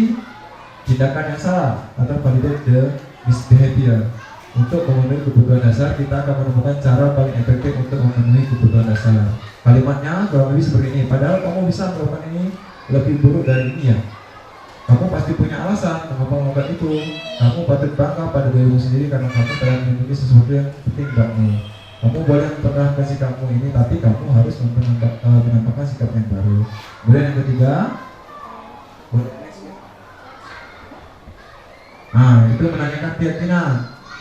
Speaker 3: tindakan yang salah atau validate the misbehavior. Untuk memenuhi kebutuhan dasar, kita akan menemukan cara paling efektif untuk memenuhi kebutuhan dasar. Kalimatnya kurang lebih seperti ini. Padahal kamu bisa melakukan ini lebih buruk dari ini ya. Kamu pasti punya alasan mengapa melakukan itu. Kamu patut bangga pada dirimu sendiri karena kamu telah memiliki sesuatu yang penting kamu. Kamu boleh mempertahankan sikapmu ini, tapi kamu harus menampakkan sikap yang baru. Kemudian yang ketiga, nah itu menanyakan keyakinan.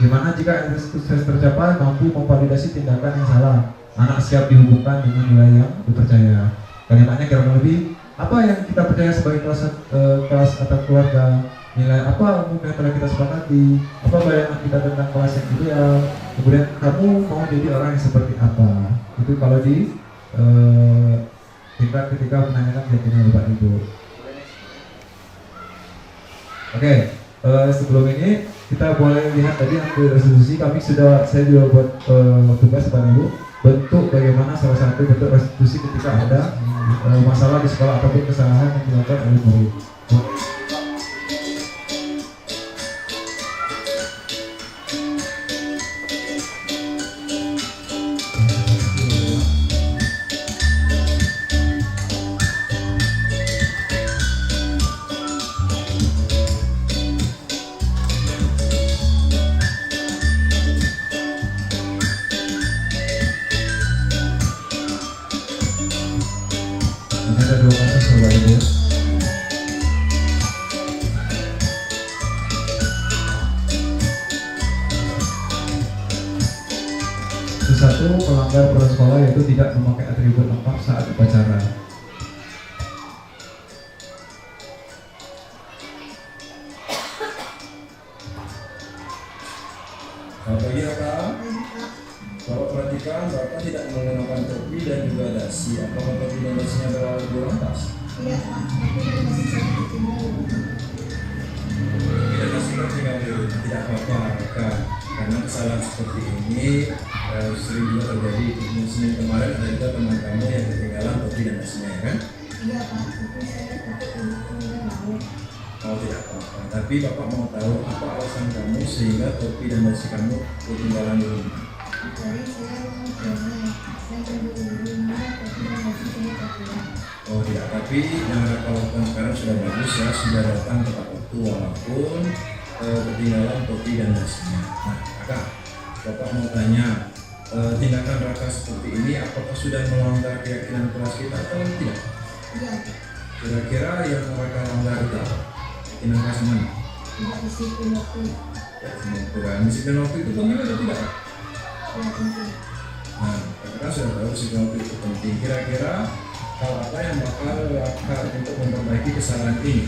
Speaker 3: Gimana jika sukses tercapai mampu memvalidasi tindakan yang salah? Anak siap dihukumkan dengan nilai yang dipercaya. Kalimatnya kira-kira lebih, apa yang kita percaya sebagai kelas atau keluarga? Nilai apa umum yang telah kita sepakati? Apa bayangan kita tentang kelas yang ideal? Kemudian kamu mau jadi orang yang seperti apa? Itu kalau di tingkat ketika menanyakan keyakinan Bapak Ibu. Oke, sebelum ini kita boleh lihat tadi ambil restitusi. Saya juga buat tugas Bapak Ibu bentuk bagaimana salah satu bentuk restitusi ketika ada masalah di sekolah ataupun kesalahan yang dilakukan oleh murid. Ada 2 kasus Bapak Ibu. Satu, melanggar peraturan sekolah yaitu tidak memakai atribut lengkap saat upacara.
Speaker 7: Selamat pagi Bapak. Bapak perhatikan Bapak tidak mengenakan topi dan juga dasi. Apakah topi dan dasinya berwarna biru lantas?
Speaker 8: Iya, Pak. Tapi dari masih saya ketinggalan.
Speaker 7: Tidak dasi tertinggal tidak apa-apa Bapak. Karena kesalahan seperti ini sering juga terjadi. Di Senin kemarin ada juga teman kamu yang ketinggalan topi dan dasinya, ya kan?
Speaker 8: Iya, Pak. Tapi saya takut untuk nggak mau.
Speaker 7: Oh tidak apa-apa. Tapi Bapak mau tahu apa alasan kamu sehingga topi dan dasi kamu ketinggalan di rumah?
Speaker 8: Jadi saya mau jalan. Saya tunggu di rumah, tapi masih saya ketinggalan.
Speaker 7: Oh tidak, tapi yang Bapak lakukan sekarang sudah bagus ya, sudah datang tepat waktu walaupun ketinggalan topi dan dasinya. Nah, Kakak, Bapak mau tanya, tindakan Raka seperti ini apakah sudah melanggar keyakinan kelas kita atau tidak?
Speaker 8: Iya,
Speaker 7: Kira-kira yang Raka langgar itu apa? Keyakinan kelas mana?
Speaker 8: tidak disiplin waktu.
Speaker 7: Disiplin waktu itu penting atau tidak?
Speaker 8: Iya, penting.
Speaker 7: Nah, Kakak sudah tahu disiplin waktu itu penting. Kira-kira hal apa yang bakal Raka untuk memperbaiki kesalahan ini?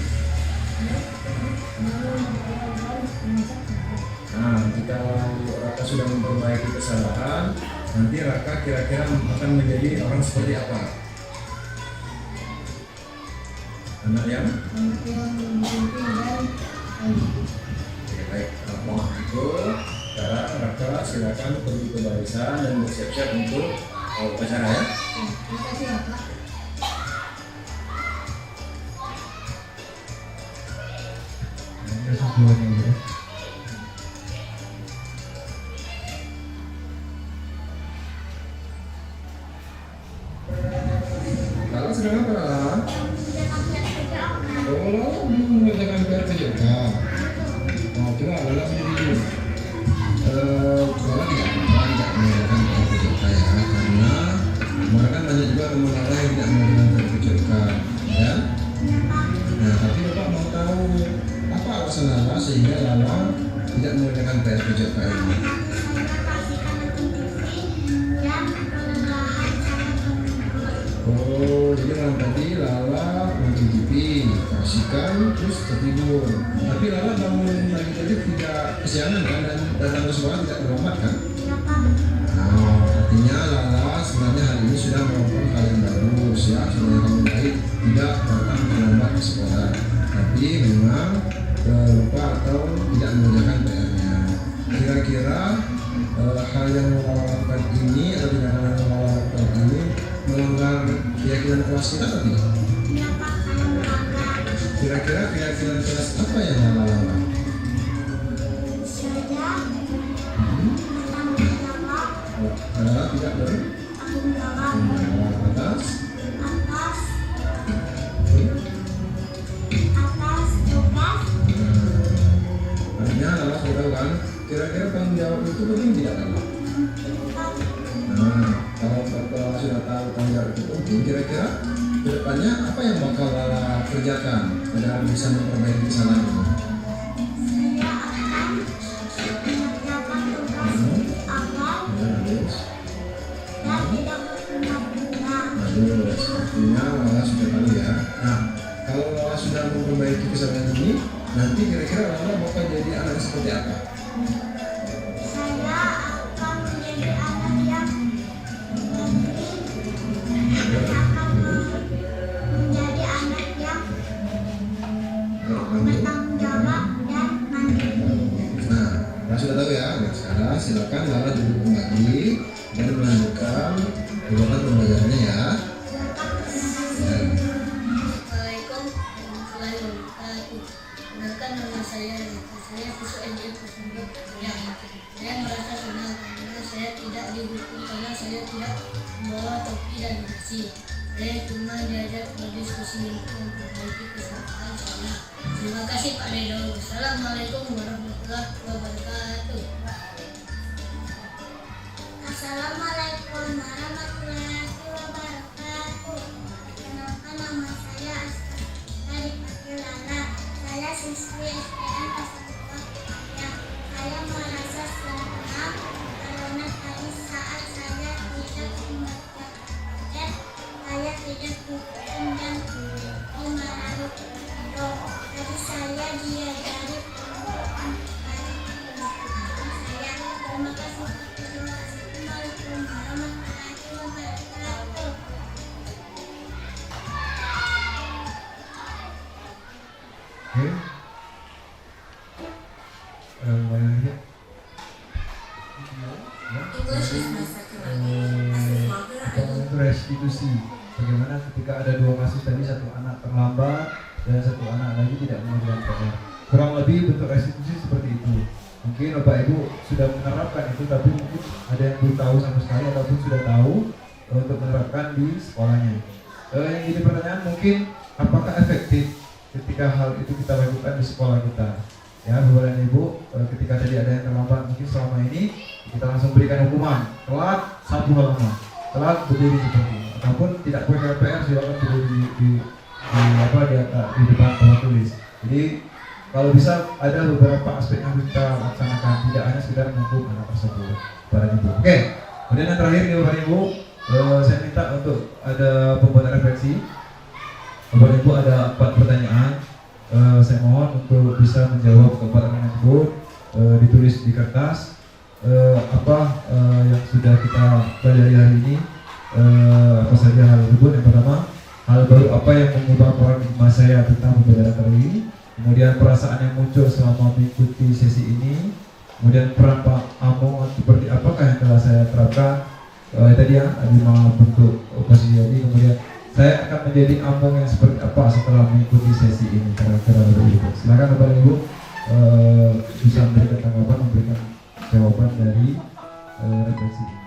Speaker 7: Nah, jika Raka sudah memperbaiki kesalahan, nanti Raka kira-kira akan menjadi orang seperti apa? Anak yang? Oke, baik. Kalau itu, sekarang Raka silakan pergi ke barisan dan bersiap-siap untuk upacara ya.
Speaker 8: Terima kasih ya, Pak.
Speaker 3: Ini kasus 2 nih ya.
Speaker 7: Lalu sedang apa? Oh, belum mengerjakan PR kerja. Oh, coba Lala sendiri. Lala tidak mengerjakan PR kerja ya, karena kemarin kan banyak juga teman Lala yang tidak mengerjakan PR kerja, ya. Nah, tapi Bapak mau tahu apa alasan Lala sehingga Lala tidak mengerjakan PR kerja ini? Oh, jadi malam tadi Lala mencicipi, kasihkan, terus tertidur. Tapi Lala bangun lagi tadi tidak kesiangan kan, dan datang ke sekolah tidak terlambat kan? Nah, artinya Lala sebenarnya hari ini sudah melakukan hal yang bagus ya, sebenarnya kamu baik, tidak datang terlambat ke sekolah. Tapi memang lupa atau tidak mengerjakan PR-nya. Kira-kira hal yang Lala lakukan ini atau tindakan yang Lala lakukan ini melanggar keyakinan kelas kita atau tidak? Kira-kira keyakinan kelas apa yang Lala langgar? Lala tidak atas artinya Lala sudah tahu kan? Kira-kira tanggung jawab itu penting tidak Lala? Nah, kalau Lala sudah tahu tanggung jawab itu penting, kira-kira kedepannya apa yang bakal Lala kerjakan agar bisa memperbaiki kesalahan ini? Bagus, artinya Lala sudah tahu ya. Nah, kalau Lala sudah memperbaiki kesalahan ini, nanti kira-kira Lala bakal jadi anak seperti apa?
Speaker 8: bertanggung jawab, dan mandiri.
Speaker 7: Nah, sudah tahu ya. Nah, sekarang silakan Lala duduk kembali dan melanjutkan kegiatan pembelajarannya ya.
Speaker 8: Assalamualaikum warahmatullahi wabarakatuh. Perkenalkan nama saya siswa SD tersebut. Saya merasa senang karena saya tidak dihukum karena saya tidak membawa topi dan dasi. Saya cuma diajak berdiskusi untuk memperbaiki kesalahan saya. Terima kasih Pak Dedo. Assalamualaikum warahmatullahi wabarakatuh. Assalamualaikum warahmatullahi wabarakatuh. Perkenalkan nama saya Askar dipanggil Lala. Saya siswi SDN Pasar yang saya merasa senang karena tadi saat saya tidak membaca ayat, saya tidak dihukum dan dimarahi. Tadi saya diajari untuk saya. Terima kasih. Assalamualaikum warahmatullahi wabarakatuh.
Speaker 3: Oke. Mana ya? Untuk restitusi, bagaimana ketika ada dua kasus tadi, satu anak terlambat dan satu anak lagi tidak mengerjakan PR. Kurang lebih bentuk restitusi seperti itu. Mungkin Bapak Ibu sudah menerapkan itu, tapi mungkin ada yang belum tahu sama sekali ataupun sudah tahu untuk menerapkan di sekolahnya. Yang jadi pertanyaan mungkin apakah efektif ketika hal itu kita lakukan di sekolah kita? Ya, Bapak dan Ibu, ketika tadi ada yang terlambat, mungkin selama ini kita langsung berikan hukuman, telat 1 halaman, telat berdiri seperti ini, ataupun tidak pakai PR silakan berdiri di depan tempat tulis. Jadi kalau bisa ada beberapa aspek yang kita laksanakan, tidak hanya sekedar menghukum anak tersebut, Bapak Ibu. Oke, kemudian yang terakhir nih Bapak Ibu, saya minta untuk ada pembuatan refleksi. Bapak Ibu ada 4 pertanyaan. Saya mohon untuk bisa menjawab kepada tersebut, ditulis di kertas apa yang sudah kita pelajari hari ini, apa saja hal tersebut. Yang pertama, hal baru apa yang mengubah paradigma saya tentang pembelajaran kali ini, kemudian perasaan yang muncul selama mengikuti sesi ini, kemudian peran Pak Among seperti apakah yang telah saya terapkan, tadi ya 5 bentuk posisi tadi, kemudian saya akan menjadi Among yang seperti apa setelah mengikuti sesi ini. Kira-kira begitu. Silakan Bapak Ibu bisa memberikan tanggapan, memberikan jawaban dari refleksi ini.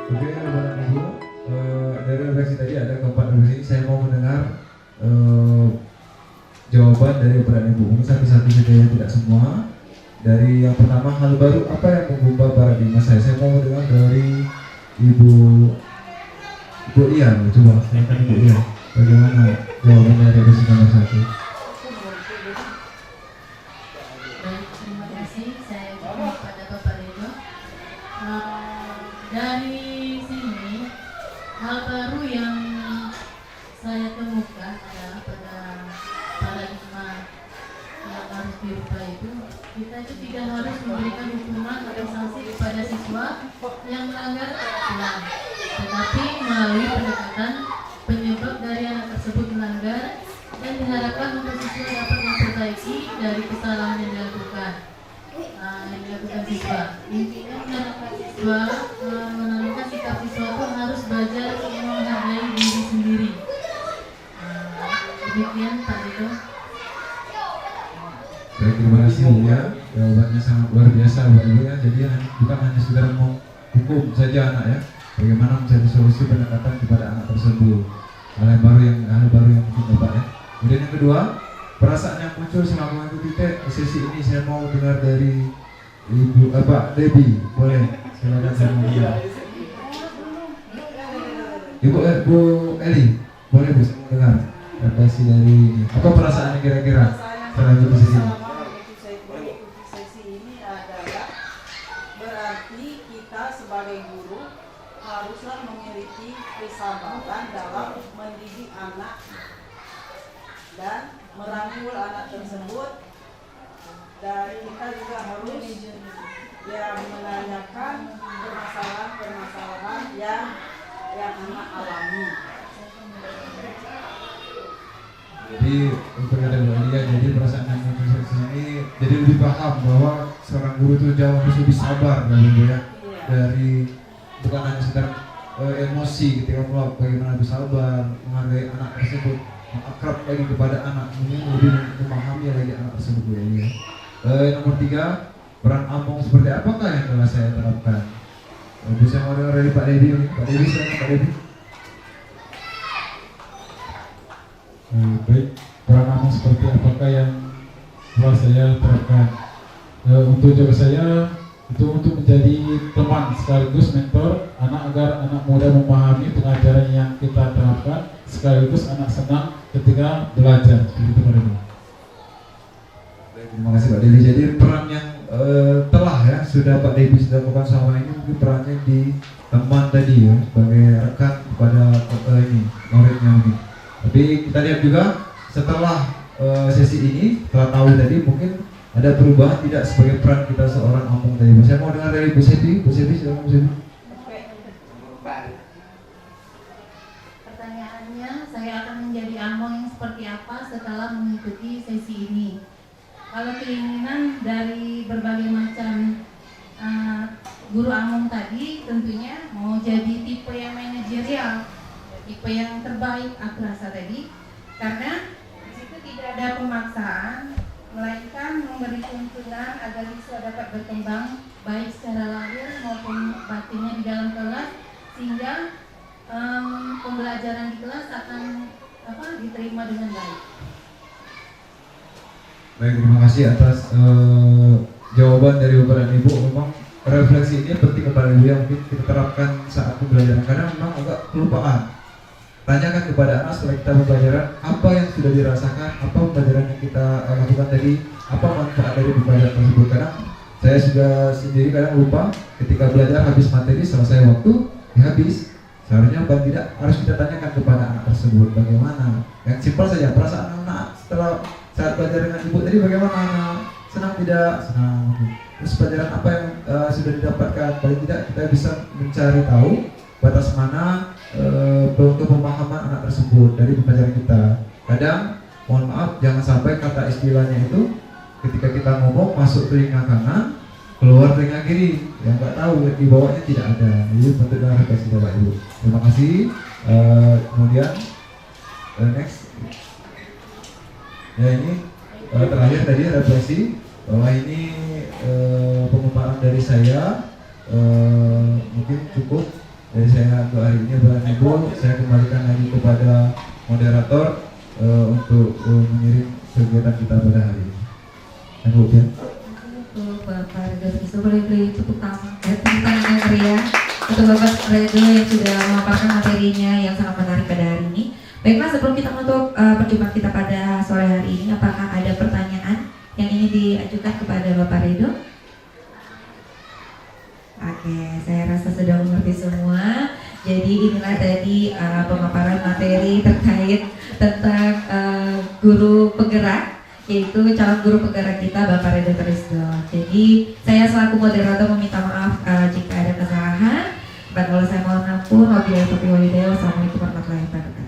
Speaker 3: Oke, Bapak Ibu, dari refleksi tadi ada keempat refleksi. Saya mau mendengar jawaban dari Bapak Ibu. Mungkin satu-satu saja yang tidak semua. Dari yang pertama, hal baru apa yang mengubah paradigma saya? Saya mau mendengar dari Ibu Ian. Coba, silakan Ibu Ian. Bagaimana jawaban dari refleksi nomor 1?
Speaker 5: Terima kasih. Saya jawab pada Bapak Dedo. Dari sini, hal baru yang saya temukan adalah pada paradigma yang harus dirubah itu, kita itu tidak harus memberikan hukuman atau sanksi kepada siswa yang melanggar aturan, tetapi melalui pendekatan penyebab dari anak tersebut melanggar, dan diharapkan untuk siswa dapat memperbaiki dari kesalahan yang dilakukan. Yang dilakukan siswa, intinya menanamkan siswa, menanamkan sikap siswa itu harus belajar menghargai diri sendiri. Demikian Pak. itu.
Speaker 3: Baik, terima kasih ya. Jawabannya sangat luar biasa Bapak Ibu ya. Jadi bukan hanya sekedar mau hukum saja anak ya. Bagaimana mencari solusi pendekatan kepada anak tersebut. Hal baru yang mungkin Bapak ya. Kemudian yang kedua, perasaan yang muncul selama mengikuti sesi ini saya mau dengar dari Ibu Pak Debbie. Boleh? Silakan saya mau dengar. Bu Eli, boleh Bu saya mau dengar refleksi dari ini. Apa perasaannya kira-kira setelah mengikuti sesi ini?
Speaker 6: Sesi ini adalah berarti kita sebagai guru haruslah memiliki kesabaran dalam mendidik anak dan merangkul anak tersebut, dan kita juga harus menanyakan permasalahan-permasalahan yang anak alami.
Speaker 3: Jadi untuk ada dia, jadi perasaan yang muncul di sini jadi lebih paham bahwa seorang guru itu jauh harus lebih sabar ya, dari bukan hanya sekedar emosi ketika bagaimana lebih sabar menghargai anak tersebut, mengakrab lagi kepada anak, lebih memahami lagi anak tersebut ya. Nomor 3, peran among seperti apakah yang telah saya terapkan? Bisa mau dengar dari Pak Debbie? Pak Debbie, silakan Pak Debbie.
Speaker 9: Baik, peran among seperti apakah yang telah saya terapkan? Untuk job saya itu untuk menjadi teman sekaligus mentor anak agar anak muda memahami pengajaran yang kita terapkan sekaligus anak senang ketika belajar. Begitu Pak Debbie.
Speaker 3: Terima kasih Pak Debbie. Jadi peran yang telah ya sudah Pak Debbie sudah lakukan selama ini, mungkin perannya di teman tadi ya sebagai rekan kepada ini muridnya ini. Tapi kita lihat juga setelah sesi ini, setelah tahu tadi mungkin ada perubahan tidak sebagai peran kita seorang among tadi. Saya mau dengar dari Bu Sebi. Bu Sebi, silakan Bu Sebi.
Speaker 5: Pertanyaannya, saya akan menjadi among yang seperti apa setelah mengikuti sesi ini? Kalau keinginan dari berbagai macam guru among tadi tentunya mau jadi tipe yang manajerial, tipe yang terbaik aku rasa tadi, karena di situ tidak ada pemaksaan, melainkan memberi tuntunan agar siswa dapat berkembang baik secara lahir maupun batinnya di dalam kelas, sehingga pembelajaran di kelas akan diterima dengan baik.
Speaker 3: Baik, terima kasih atas jawaban dari Bapak dan Ibu. Memang refleksi ini penting kepada Ibu yang mungkin kita terapkan saat pembelajaran, karena memang agak kelupaan. Tanyakan kepada anak setelah kita pembelajaran apa yang sudah dirasakan, apa pembelajaran yang kita lakukan tadi, apa manfaat dari pembelajaran tersebut. Karena saya sudah sendiri kadang lupa ketika belajar habis materi, selesai waktu habis. Seharusnya paling tidak harus kita tanyakan kepada anak tersebut bagaimana. Yang simpel saja, perasaan anak setelah saat belajar dengan ibu tadi bagaimana, anak senang tidak? Senang. Terus pelajaran apa yang sudah didapatkan? Paling tidak kita bisa mencari tahu batas mana untuk pemahaman anak tersebut dari pembelajaran kita. Kadang, mohon maaf, jangan sampai kata istilahnya itu ketika kita ngomong masuk telinga kanan, keluar telinga kiri, yang nggak tahu di bawahnya tidak ada. Jadi bentuk dari refleksi Bapak Ibu. Terima kasih. Kemudian next. Ya ini terakhir tadi refleksi bahwa ini pemaparan dari saya mungkin cukup dari saya untuk hari ini. Bapak Ibu, saya kembalikan lagi kepada moderator untuk mengirim kegiatan kita pada hari ini. Kemudian
Speaker 1: untuk Bapak Redo boleh beri tepuk tangan yang meriah untuk Bapak Redo yang sudah memaparkan materinya yang sangat menarik pada hari ini. Baiklah, sebelum kita menutup perjumpaan kita pada sore hari ini, apakah ada pertanyaan yang ingin diajukan kepada Bapak Redo? Oke, saya rasa sudah mengerti semua. Jadi inilah tadi pemaparan materi terkait tentang guru penggerak, yaitu calon guru penggerak kita Bapak Redo Trisdo. Jadi saya selaku moderator meminta maaf jika ada kesalahan. Dan kalau saya mohon ampun. Wabillahi taufiq wal hidayah. Wassalamualaikum warahmatullahi wabarakatuh.